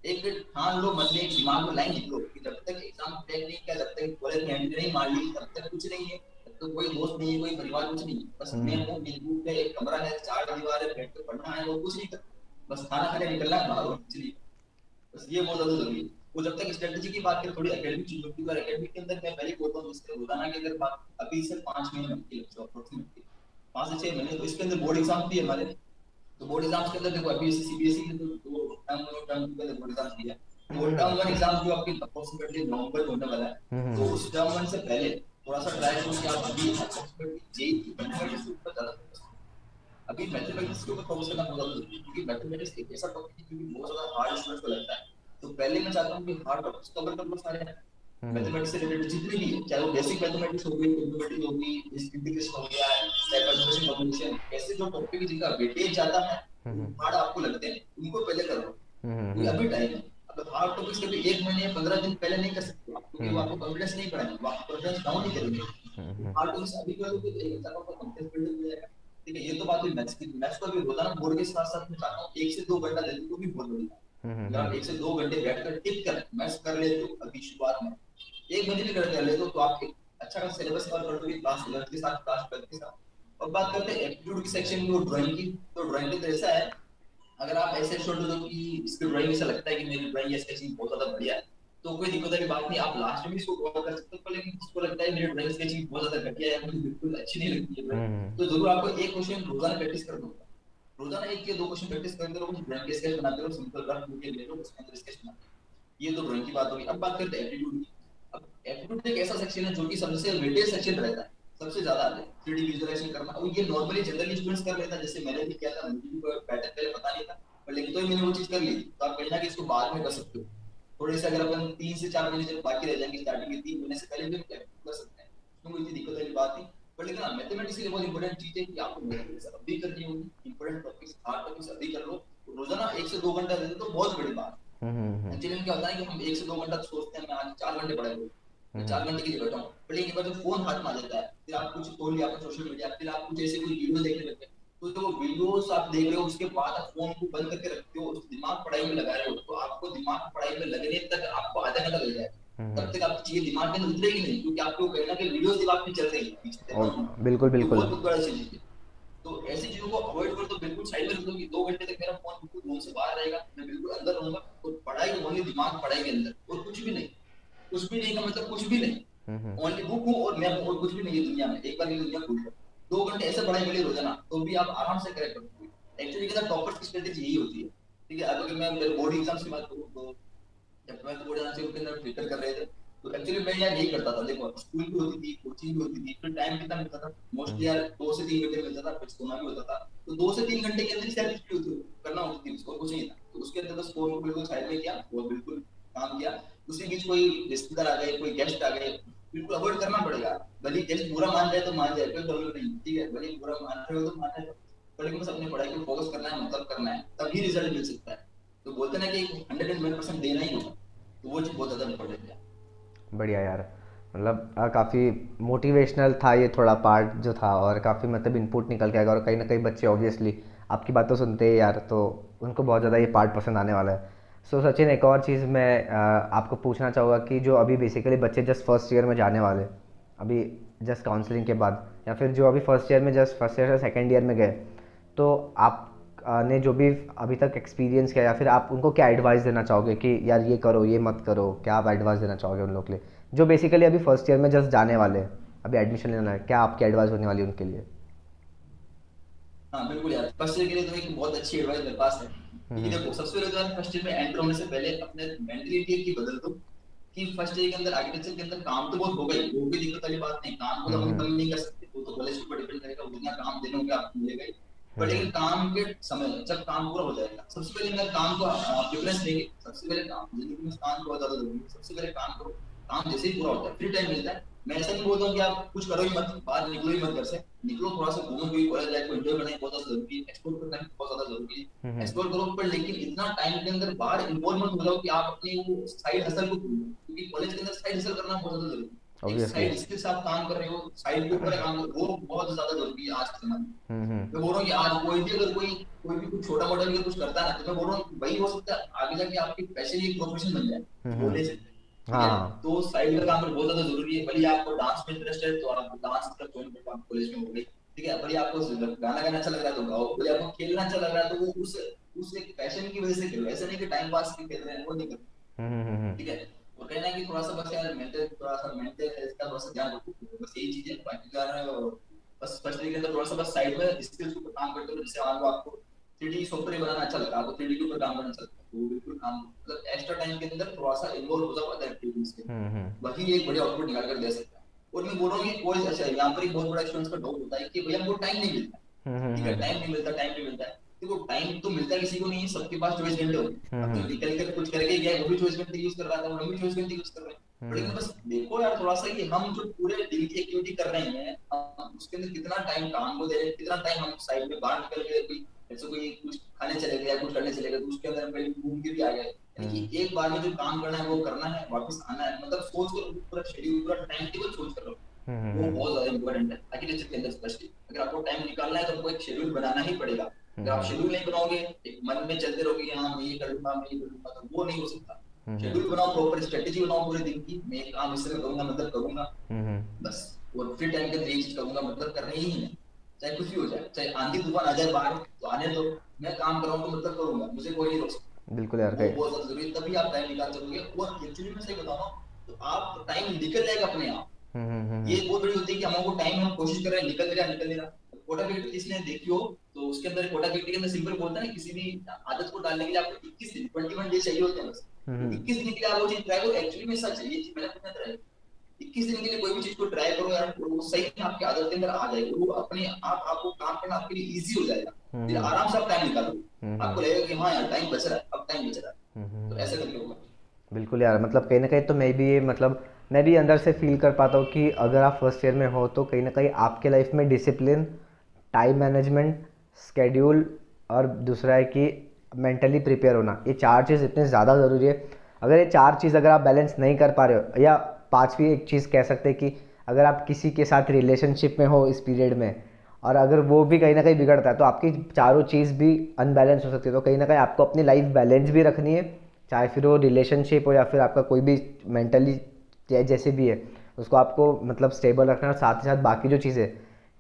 एक ठान लो मन में, एक दिमाग में लाइन लिख लो कि जब तक एग्जाम क्रैक नहीं किया, जब तक कॉलेज में एंट्री नहीं मार ली, तब तक कुछ नहीं है, तब तक कोई दोस्त नहीं है, कोई परिवार कुछ नहीं है, बस मैं हूँ, मेरे रूम में एक कमरा है, 4 दीवार है, बैठ कर पढ़ना है, वो कुछ नहीं करना, बस खाना खाने निकलना है बाहर, और कुछ नहीं। बस ये बहुत ज्यादा जरूरी है। वो जब तक स्ट्रेटेजी की बात करें, थोड़ी एकेडमिक चीजों की, और एकेडमिक के अंदर मैं पहले बोलता हूँ इसके रोजाना की अगर बात, अभी से 5 महीने बनती है अप्रोक्सीमेटली 5 से 6 महीने, तो इसके अंदर बोर्ड एग्जाम भी है हमारे। तो बोर्ड एग्जाम्स के अंदर देखो अभी सीबीएसई के तो टर्म के बोर्ड एग्जाम दिया, तो टर्म 1 एग्जाम जो आपके अप्रोक्सीमेटली नवंबर में होने वाला है, तो उस टर्म 1 से पहले थोड़ा सा ट्राई करो कि आप अभी अप्रोक्सीमेटली जेईई की प्रिपरेशन के ऊपर ज्यादा फोकस करो। अभी मैथमेटिक्स के ऊपर फोकस करना बहुत जरूरी है, क्योंकि मैथमेटिक्स एक ऐसा टॉपिक है जो कि बहुत ज्यादा हार्ड स्टूडेंट्स को लगता है। तो पहले मैं चाहता हूँ कि हार्ड टॉपिक्स कवर कर लो सारे, मैथमेटिक्स से रिलेटेड जितने भी है, चाहे वो बेसिक मैथमेटिक्स हो गई, ट्रिग्नोमेट्री हो गई, इंटीग्रेशन हो गया, डाइमेंशनल कॉम्बिनेशन, ऐसे जो टॉपिक है जिनका वेटेज ज्यादा है, हार्ड आपको लगते हैं, उनको पहले करो, क्योंकि अभी टाइम है। अब हार्ड टॉपिक्स कभी 1 महीने या 15 दिन पहले नहीं कर सकते आप, क्योंकि वो आपको कॉन्फिडेंस नहीं बढ़ाएंगे, वो आपको कॉन्फिडेंस डाउन नहीं करेंगे। हार्ड टॉपिक्स अभी करो तो एक अच्छा आपका कॉन्फिडेंस बिल्ड हो जाएगा। ठीक है, ये तो बात हुई मैथ्स की। मैथ्स को अभी रोजाना बोर्ड के साथ साथ मैं चाहता हूँ 1 से 2 घंटा देने को भी बहुत बढ़िया। अगर आप 1 से 2 घंटे बैठकर टिक कर मैथ्स कर लेते हो अभी शुरुआत में, 1 महीने भी कर लेते हो, तो आप एक अच्छा खासा सिलेबस कवर कर लोगे क्लास 11 के साथ, क्लास 12 के साथ। और बात करते हैं एप्टीट्यूड की सेक्शन में, ड्राइंग की, तो ड्राइंग तो ऐसा है, अगर आप ऐसे स्टूडेंट हो कि इसकी ड्राइंग ऐसा लगता है कि मेरी ड्राइंग या स्केचिंग बहुत ज्यादा बढ़िया है, तो कोई दिक्कत वाली बात नहीं, आप लास्ट में इसको कवर कर सकते हो। लेकिन जिसको लगता है मेरी ड्राइंग स्केचिंग बहुत ज्यादा घटिया है, मुझे बिल्कुल अच्छी नहीं लगती है ड्राइंग, तो जरूर आपको एक क्वेश्चन रोजाना प्रैक्टिस करना होगा। रोजाना 1 या 2 क्वेश्चन प्रैक्टिस करते रहो, ड्राइंग के स्केच बनाते रहो, सिंपल रफ बुक ले लो, उसके अंदर स्केच बनाते रहो। ये तो ड्राइंग की बात होगी। अब बात करते हैं एप्टीट्यूड की। अब एप्टीट्यूड एक ऐसा सेक्शन है जो कि सबसे वेटेज सेक्शन रहता है, सबसे ज्यादा आता है 3D विजुअलाइजेशन करना। और ये नॉर्मली जनरली स्टूडेंट्स कर लेता है, जैसे मैंने भी किया था, मुझे भी पैटर्न पहले पता नहीं था, पर लेकिन तो मैंने वो चीज कर ली। तो आप कहीं ना कहीं इसको बाद में कर सकते हो, थोड़े से अगर अपन 3 से 4 महीने जब बाकी रह जाएंगे स्टार्टिंग के 3 महीने से पहले भी कर सकते हैं, उसमें कोई इतनी दिक्कत वाली बात नहीं। पर लेकिन हाँ, मैथमेटिक्स के लिए बहुत इंपॉर्टेंट चीज है कि आपको मैथमेटिक्स अभी करनी होगी, इंपॉर्टेंट टॉपिक्स हार्ड टॉपिक्स अभी कर लो। रोजाना 1 से 2 घंटा दे दो तो बहुत बड़ी बात है। एक्चुअली क्या होता है कि हम 1 से 2 घंटा सोचते हैं मैं आज 4 घंटे पढ़ाई, मैं 4 घंटे के लिए बैठा हूँ, पर एक बार जब फोन हाथ में आ जाता है, फिर आप कुछ खोल लिया, आपने सोशल मीडिया, फिर आप कुछ ऐसे कोई वीडियो देखने लगते हैं, तो जो वीडियोस आप देख रहे हो उसके बाद आप फोन को बंद करके रखते हो, दिमाग पढ़ाई में लगा रहे हो, तो आपको दिमाग पढ़ाई में लगने तक आपको आधा घंटा लग जाएगा, तब तक आपकी चीजें दिमाग में उतरेगी नहीं, क्योंकि आपको कहीं ना कहीं वीडियोस दिमाग में चल रही है। और बिल्कुल ये बिल्कुल। बहुत बड़ा चीज है। तो ऐसी चीजों को अवॉइड करो, तो बिल्कुल साइड में रख दो कि 2 घंटे तक मेरा फोन बिल्कुल रूम से बाहर रहेगा, मैं बिल्कुल अंदर रहूंगा, तो पढ़ाई ओनली दिमाग पढ़ाई के अंदर और कुछ भी नहीं। कुछ भी नहीं का मतलब कुछ भी नहीं, ओनली बुक हूँ और मैं हूँ और कुछ भी नहीं है दुनिया में। एक बार ये दुनिया भूल जाओ, 2 घंटे ऐसे पढ़ाई मिले रोजाना, तो भी आप आराम से करेक्ट करोगे। एक्चुअली क्या टॉपर्स की स्ट्रेटेजी यही होती है। ठीक है, अब अगर मैं बोर्ड एग्जाम्स की बात करूँ, तो जब मैं बोर्ड एग्जाम से उसके अंदर प्रिपेयर कर रहे थे, तो एक्चुअली मैं यार यही करता था। देखो, स्कूल भी होती थी, कोचिंग भी होती थी, फिर टाइम कितना मिलता था, मोस्टली यार 2 से 3 घंटे मिलता था, फिर सोना भी होता था। तो 2 से 3 घंटे के अंदर सेल्फ करना होती थी, उसको कुछ नहीं था, तो उसके अंदर बस फोन को बिल्कुल साइड में किया और बिल्कुल काम किया। उसी बीच कोई रिश्तेदार आ गए, कोई गेस्ट आ गए, बिल्कुल अवॉइड करना पड़ेगा। भले गेस्ट बुरा मान जाए तो मान जाए, कोई प्रॉब्लम नहीं, ठीक है, भले बुरा मान रहे हो तो मान रहे हो, पर लेकिन बस अपनी पढ़ाई को फोकस करना है, मतलब करना है, तभी रिजल्ट मिल सकता है। तो बोलते ना कि 101% देना ही होगा, तो वो चीज बहुत ज्यादा इंपॉर्टेंट है। बढ़िया यार, मतलब काफ़ी मोटिवेशनल था ये थोड़ा पार्ट जो था, और काफ़ी मतलब इनपुट निकल के आएगा, और कहीं ना कहीं बच्चे ऑब्वियसली आपकी बातों सुनते हैं यार, तो उनको बहुत ज़्यादा ये पार्ट पसंद आने वाला है। सो सचिन, एक और चीज़ मैं आपको पूछना चाहूँगा कि जो अभी बेसिकली बच्चे जस्ट फर्स्ट ईयर में जाने वाले, अभी जस्ट काउंसलिंग के बाद, या फिर जो अभी फर्स्ट ईयर में जस्ट फर्स्ट ईयर से सेकेंड ईयर में गए, तो आप ने जो भी अभी तक एक्सपीरियंस किया, या फिर आप उनको क्या एडवाइस देना चाहोगे कि यार ये करो ये मत करो, क्या आप एडवाइस देना चाहोगे उन लोग के लिए जो बेसिकली अभी फर्स्ट ईयर में जस्ट जाने वाले हैं, अभी एडमिशन लेना है, क्या आपकी एडवाइस होने वाली है उनके लिए? हाँ बिल्कुल यार, फर्स्ट ईयर के लिए तो एक बहुत अच्छी एडवाइस मेरे पास है कि देखो, सबसे पहले तो यार फर्स्ट ईयर में एंटर होने से पहले अपने मेंटलिटी की बदल दो, कि फर्स्ट ईयर के अंदर आर्किटेक्चर के अंदर काम तो बहुत हो गई, वो भी दिक्कत वाली बात नहीं, काम को तो हम कम नहीं कर सकते, वो तो कॉलेज के ऊपर डिपेंड करेगा, उतना काम देने होंगे आपको मिलेगा ही। पर लेकिन काम के समय जब काम पूरा हो जाएगा, सबसे पहले मैं काम को प्रेफरेंस देंगे, सबसे पहले काम, जिंदगी में काम बहुत ज्यादा जरूरी है, सबसे पहले काम करो। काम जैसे ही पूरा होता है, फ्री टाइम मिलता है, मैं ऐसा नहीं बोलता हूँ कि आप कुछ करो ही मत, बाहर निकलो ही मत घर से, निकलो थोड़ा सा घूमो भी, कॉलेज लाइफ को एंजॉय करना बहुत ज्यादा जरूरी है, एक्सप्लोर करना बहुत ज्यादा जरूरी है, एक्सप्लोर करो, पर लेकिन इतना टाइम के अंदर बाहर इन्वॉल्व मत हो जाओ कि आप अपनी वो साइड हसल को भूल जाओ, क्योंकि कॉलेज के अंदर साइड हसल करना बहुत ज्यादा जरूरी है। एक ऑब्वियसली। साइड स्किल से आप काम कर रहे हो, साइड के ऊपर काम कर, वो बहुत ज्यादा जरूरी है आज के समय में। मैं बोल रहा हूँ कि आज कोई भी अगर कोई भी कुछ छोटा मोटा भी कुछ करता है ना, तो मैं बोल रहा हूँ वही हो सकता है आगे जाके आपके पैसे ही एक प्रोफेशन बन जाए बोलने से। ठीक हाँ है, हाँ। तो साइड का काम पर बहुत ज्यादा जरूरी है। भले आपको डांस में इंटरेस्ट है तो आप डांस का ज्वाइन करो, आप कॉलेज में हो गई, ठीक है, भले आपको गाना गाना अच्छा लग रहा है तो गाओ, भले आपको खेलना अच्छा लग रहा है तो वो उस एक पैशन की वजह से खेलो, ऐसा नहीं कि टाइम पास के खेल रहे हैं, वो नहीं करना। ठीक है, और कहना है कि थोड़ा सा बस यार मेंटल हेल्थ का थोड़ा सा ध्यान रखो, बस यही चीज है, बाकी यार बस फर्स्ट के अंदर थोड़ा सा बस साइड में स्किल्स के ऊपर काम करते हो, जैसे मान लो आपको 3D सॉफ्टवेयर बनाना अच्छा लगा, आपको 3D के ऊपर काम करना अच्छा लगता है, तो बिल्कुल काम, मतलब एक्स्ट्रा टाइम के अंदर थोड़ा सा इन्वॉल्व हो जाओ अदर एक्टिविटीज के, वही एक बढ़िया आउटपुट निकाल कर दे सकता है। और मैं बोल रहा हूँ कि कोई अच्छा, यहाँ पर एक बहुत बड़ा स्टूडेंट्स का डाउट होता है कि भैया हमको टाइम नहीं मिलता, ठीक है, टाइम नहीं मिलता, टाइम नहीं मिलता है। देखो टाइम तो मिलता किसी को नहीं है, सबके पास 24 घंटे होंगे। अब जो निकल कर कुछ करके गया है, वो भी 24 घंटे यूज कर रहा था, हम भी 24 घंटे यूज कर रहे हैं। लेकिन बस देखो यार थोड़ा सा कि हम जो पूरे दिन की एक्टिविटी कर रहे हैं, हम उसके अंदर कितना टाइम काम को दे रहे हैं, कितना टाइम हम साइड में बाहर निकल गए, कोई जैसे कोई कुछ खाने चले गए, कुछ करने चले गए, तो उसके अंदर हम कहीं घूम के भी आ गए। यानी कि एक बार में जो काम करना है वो करना है, वापस आना है, मतलब सोच कर पूरा शेड्यूल, पूरा टाइम टेबल सोच कर लो, वो बहुत ज्यादा इंपॉर्टेंट है आर्किटेक्चर के अंदर स्पेशली। अगर आपको टाइम निकालना है तो आपको एक शेड्यूल बनाना ही पड़ेगा। अगर आप शेड्यूल नहीं बनाओगे, एक मन में चलते रहोगे कि हाँ मैं ये कर लूंगा, मैं ये कर लूंगा, तो वो नहीं हो सकता। शेड्यूल बनाओ, प्रॉपर स्ट्रेटेजी बनाओ पूरे दिन की, मैं ये काम इस समय करूंगा, मतलब करूंगा बस। और फ्री टाइम के अंदर ये चीज करूंगा, मतलब करना ही है, चाहे कुछ भी हो जाए, चाहे आंधी तूफान आ जाए बाहर तो आने दो, मैं काम कर रहा हूँ तो मतलब करूंगा, मुझे कोई नहीं रोक सकता। बिल्कुल यार, वो बहुत ज्यादा जरूरी है, तभी आप टाइम निकाल सकोगे। और एक्चुअली मैं सही बताऊं तो आप टाइम निकल जाएगा अपने आप। ये बहुत बड़ी होती है कि हमको टाइम, हम कोशिश कर रहे हैं, निकल रहा। कोटा एक्टिविटी जिसने देखी हो तो उसके अंदर, कोटा एक्टिविटी के अंदर सिंपल बोलता है ना, किसी भी आदत को डालने के लिए आपको 21 दिन 21 डे चाहिए होते हैं बस। 21 दिन के लिए आप वो चीज ट्राई करो। एक्चुअली में सच है ये चीज, मैंने खुद ट्राई 21 दिन के लिए कोई भी चीज को ट्राई करो यार, वो सही में आपकी आदत के अंदर आ जाएगी, वो अपने आप आपको काम करना आपके लिए इजी हो जाएगा। फिर आराम से आप टाइम निकालोगे, आपको लगेगा कि हाँ यार टाइम बच रहा है, अब टाइम बच रहा है, तो ऐसा करके होगा। बिल्कुल यार, मतलब कहीं ना कहीं तो मैं भी ये मतलब मैं भी अंदर से फील कर पाता हूँ कि अगर आप फर्स्ट ईयर में हो तो कहीं ना कहीं आपके लाइफ में डिसिप्लिन, टाइम मैनेजमेंट, स्केड्यूल और दूसरा है कि मेंटली प्रिपेयर होना, ये चार चीज़ इतने ज़्यादा ज़रूरी है। अगर ये चार चीज़ अगर आप बैलेंस नहीं कर पा रहे हो, या पांचवी एक चीज़ कह सकते हैं कि अगर आप किसी के साथ रिलेशनशिप में हो इस पीरियड में, और अगर वो भी कहीं ना कहीं बिगड़ता है, तो आपकी चारों चीज़ भी अनबैलेंस हो सकती है। तो कहीं ना कहीं आपको अपनी लाइफ बैलेंस भी रखनी है, चाहे फिर वो रिलेशनशिप हो या फिर आपका कोई भी मेंटली जैसे भी है, उसको आपको मतलब स्टेबल रखना है। और साथ ही साथ बाकी जो चीज़ें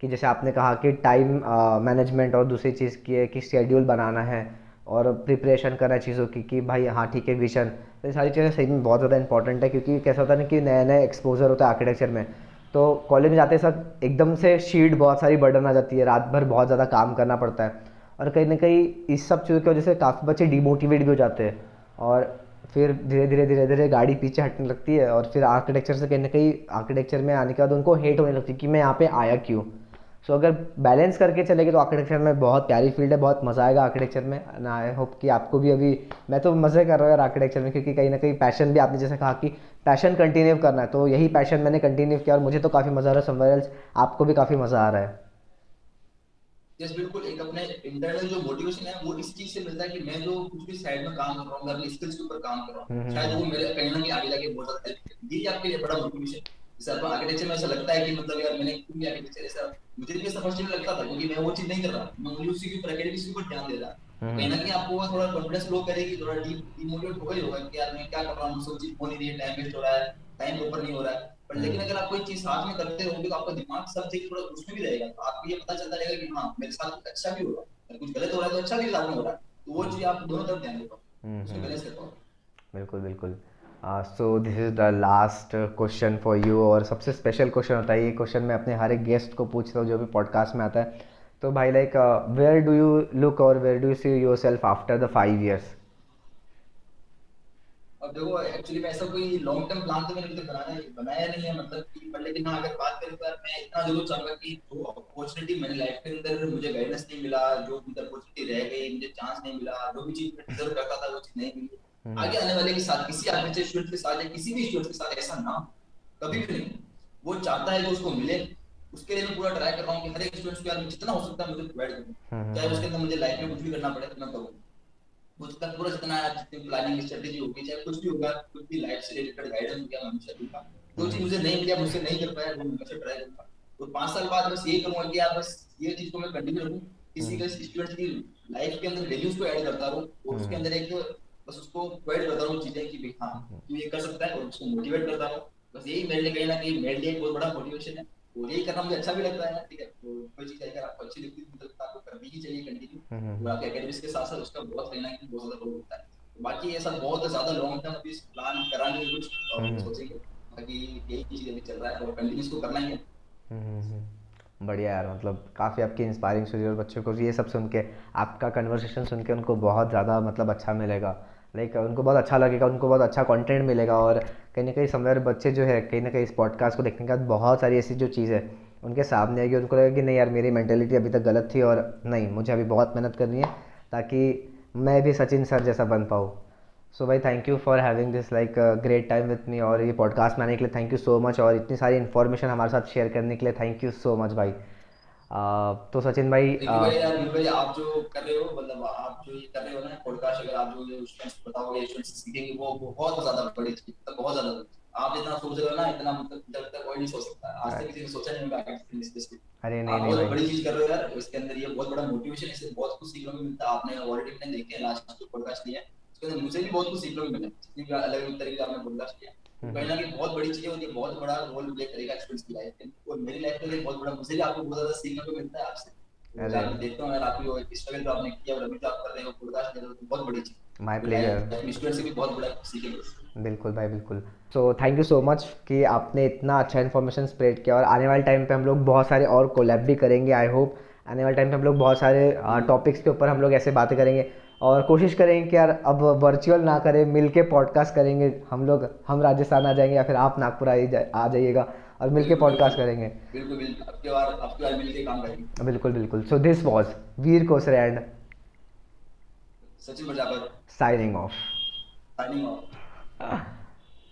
कि जैसे आपने कहा कि टाइम मैनेजमेंट, और दूसरी चीज़ की है कि शेड्यूल बनाना है और प्रिपरेशन करना है चीज़ों की कि भाई हाँ ठीक है, विजन, तो ये सारी चीज़ें सही में बहुत ज़्यादा इंपॉर्टेंट है। क्योंकि कैसा होता है ना कि नया नया एक्सपोजर होता है आर्किटेक्चर में, तो कॉलेज में जाते समय एकदम से शीट बहुत सारी बर्डन आ जाती है, रात भर बहुत ज़्यादा काम करना पड़ता है, और कहीं ना कहीं इस सब चीज़ों की वजह से काफ़ी बच्चे डिमोटिवेट भी हो जाते हैं, और फिर धीरे धीरे गाड़ी पीछे हटने लगती है, और फिर आर्किटेक्चर से कहीं ना कहीं आर्किटेक्चर में आने के बाद उनको हेट होने लगती है कि मैं यहाँ पे आया क्यों। सो अगर बैलेंस करके चलेंगे तो आर्किटेक्चर में बहुत प्यारी फील्ड है, बहुत मज़ा आएगा आर्किटेक्चर में। एंड आई होप कि आपको भी अभी, मैं तो मज़े कर रहा हूँ यार आर्किटेक्चर में, क्योंकि कहीं ना कहीं पैशन भी, आपने जैसे कहा कि पैशन कंटिन्यू करना है, तो यही पैशन मैंने कंटिन्यू किया और मुझे तो काफ़ी मज़ा आ रहा है। समवेयर एल्स आपको भी काफ़ी मज़ा आ रहा है। यस बिल्कुल, एक अपने इंटरनल जो मोटिवेशन है वो इस चीज से मिलता है कि मैं जो कुछ भी साइड में काम कर रहा हूँ, मैं अपनी स्किल्स के ऊपर काम कर रहा हूँ, शायद वो मेरे कहीं ना कहीं आगे जाके बहुत ज्यादा हेल्प करेगी। ये आपके लिए बड़ा मोटिवेशन। जैसे आपको आर्किटेक्चर में ऐसा लगता है कि मतलब यार मैंने क्यों किया आर्किटेक्चर, ऐसा मुझे भी ऐसा फर्स्ट में लगता था, क्योंकि मैं वो चीज नहीं कर रहा, मैं मुझे उसी के ऊपर एकेडमिक्स के ऊपर ध्यान दे रहा। तो कहीं ना कहीं आपको वो थोड़ा कॉन्फिडेंस लो करेगी, थोड़ा डिमोटिवेट होगा ही होगा कि यार मैं क्या कर रहा हूँ, मुझसे वो चीज हो नहीं रही है, टाइम वेस्ट हो रहा है, टाइम प्रॉपर नहीं हो रहा है। पर लेकिन अगर आप कोई चीज साथ में करते रहोगे तो आपका दिमाग सब चीज थोड़ा उसमें भी रहेगा, तो आपको ये पता चलता रहेगा कि हाँ मेरे साथ कुछ अच्छा भी हो रहा है, अगर कुछ गलत हो रहा है तो अच्छा भी साथ में हो रहा है, तो वो चीज आप दोनों तरफ ध्यान दे पाओ, उसमें बैलेंस कर पाओ। बिल्कुल बिल्कुल। So this is the last question for you, और सबसे स्पेशल क्वेश्चन होता है ये क्वेश्चन, मैं अपने हर एक गेस्ट को पूछता हूँ जो भी पॉडकास्ट में आता है। तो भाई like where do you look और where do you see yourself after the 5 years? अब देखो एक्चुअली में ऐसा कोई लॉन्ग टर्म प्लान तो मैंने अभी तक बनाया नहीं है, मतलब कि पर लेकिन हाँ अगर बात करें तो यार मैं इतना जरूर चाहूंगा कि जो अपॉर्चुनिटी मैंने लाइफ के अंदर, मुझे गाइडेंस नहीं मिला, जो मुझे अपॉर्चुनिटी रह गई, मुझे चांस नहीं मिला, जो भी चीज मैं डिजर्व करता था वो चीज नहीं मिली, आगे आने वाले के साथ, किसी आगे स्टूडेंट के साथ या किसी भी स्टूडेंट के साथ ऐसा ना हो, कभी भी नहीं। वो चाहता है कि उसको मिले, उसके लिए मैं पूरा ट्राई कर रहा हूँ कि हर एक स्टूडेंट को यार जितना हो सकता है मुझे प्रोवाइड करूँ, चाहे उसके अंदर मुझे लाइफ में कुछ भी करना पड़े तो मैं करूँ। उसका पूरा जितना जितनी प्लानिंग स्ट्रेटेजी होगी, चाहे कुछ भी होगा, कुछ भी लाइफ से रिलेटेड गाइडेंस हो गया, मैं हमेशा दूंगा। जो चीज मुझे नहीं मिला, मुझसे नहीं कर पाया, वो मैं हमेशा ट्राई करूंगा। और 5 साल बाद बस यही करूंगा कि यार बस ये चीज को मैं कंटिन्यू रखूं, किसी के स्टूडेंट की लाइफ के अंदर वैल्यूज को ऐड करता रहूं, और उसके अंदर एक बस उसको प्रोवाइड करता रहूं चीजें कि भाई हाँ तू ये कर सकता है, और उसको मोटिवेट करता रहूं। बस यही मेरे लिए कहीं ना कहीं मेरे लिए एक बहुत बड़ा मोटिवेशन है, और यही करना मुझे अच्छा भी लगता है। ठीक है, तो कोई चीज अगर आपको अच्छी लगती है तो आपको करनी ही चाहिए कंटिन्यू, वो आपके एकेडमिक्स के साथ साथ उसका बहुत कहीं ना कहीं बहुत ज्यादा रोल होता है। तो बाकी ऐसा बहुत ज्यादा लॉन्ग टर्म अभी प्लान करा नहीं कुछ, और कुछ सोचेंगे, बाकी यही चीज अभी चल रहा है और कंटिन्यू इसको करना ही है। बढ़िया यार, मतलब काफ़ी आपकी इंस्पायरिंग स्टोरी, और बच्चों को ये सब सुन के, आपका कन्वर्सेशन सुन के उनको बहुत ज़्यादा मतलब अच्छा मिलेगा, लाइक उनको बहुत अच्छा लगेगा, उनको बहुत अच्छा कंटेंट मिलेगा। और कहीं ना कहीं समवेयर बच्चे जो है कहीं ना कहीं इस पॉडकास्ट को देखने के बाद बहुत सारी ऐसी जो चीज़ है उनके सामने आएगी, उनको लगेगा कि नहीं यार मेरी मेंटेलिटी अभी तक गलत थी और नहीं मुझे अभी बहुत मेहनत करनी है ताकि मैं भी सचिन सर जैसा बन पाऊँ। सो भाई thank you for having this like great time with me, और ये पॉडकास्ट में आने के लिए थैंक यू सो मच, और इतनी सारी इन्फॉर्मेशन हमारे साथ शेयर करने के लिए थैंक यू सो मच भाई। तो सचिन भाई देखिए भाई यार, वीर भाई आप जो कर रहे हो, मतलब आप जो ये कर रहे हो ना पॉडकास्ट, अगर आप जो स्टूडेंट्स बताओगे, स्टूडेंट्स सीखेंगे, वो बहुत ज्यादा बड़ी चीज, मतलब बहुत ज्यादा बड़ी चीज। आप जितना सोच रहे हो ना, इतना मतलब जब तक कोई नहीं सोच सकता, आज तक किसी ने सोचा नहीं होगा इस चीज को। अरे नहीं आप नहीं बहुत भाई, बड़ी चीज कर रहे हो यार, इसके अंदर ये बहुत बड़ा मोटिवेशन है, इससे बहुत कुछ सीखने को मिलता है। आपने ऑलरेडी मैंने देखे लास्ट जो पॉडकास्ट लिया है, उसके अंदर मुझे भी बहुत कुछ सीखने को मिला, जितनी भी अलग अलग तरीके का आपने पॉडकास्ट किया, तो कहीं ना कहीं बहुत बड़ी चीजें होती है, बहुत बड़ा रोल प्ले करेगा स्टूडेंट्स की लाइफ में, और मेरी लाइफ में भी बहुत बड़ा, मुझे भी आपको बहुत ज्यादा सीखने को मिलता है आपसे। तो अरे मैं देखता हूँ यार, आपकी वो स्ट्रगल जो आपने किया और अभी जो आप कर रहे हो पॉडकास्ट कर रहे हो, तो बहुत बड़ी चीज माय है, प्लेजर। लाइफ में स्टूडेंट से भी बहुत बड़ा सीखेंगे। बिल्कुल भाई बिल्कुल। सो थैंक यू सो मच कि आपने इतना अच्छा इन्फॉर्मेशन स्प्रेड किया, और आने वाले टाइम पे हम लोग बहुत सारे और कोलैब भी करेंगे आई होप। आने वाले टाइम पे हम लोग बहुत सारे टॉपिक्स के ऊपर हम लोग ऐसे बातें करेंगे, और कोशिश करेंगे कि यार अब वर्चुअल ना करें, मिल के पॉडकास्ट करेंगे हम लोग। हम राजस्थान आ जाएंगे या फिर आप नागपुर आ जाइएगा और मिल के बिल्कुल पॉडकास्ट बिल्कुल करेंगे। बिल्कुल बिल्कुल, अब की बार मिलके काम करेंगे। बिल्कुल बिल्कुल। So this was Veer Kosare and Sachin Prajapat signing off. Signing of.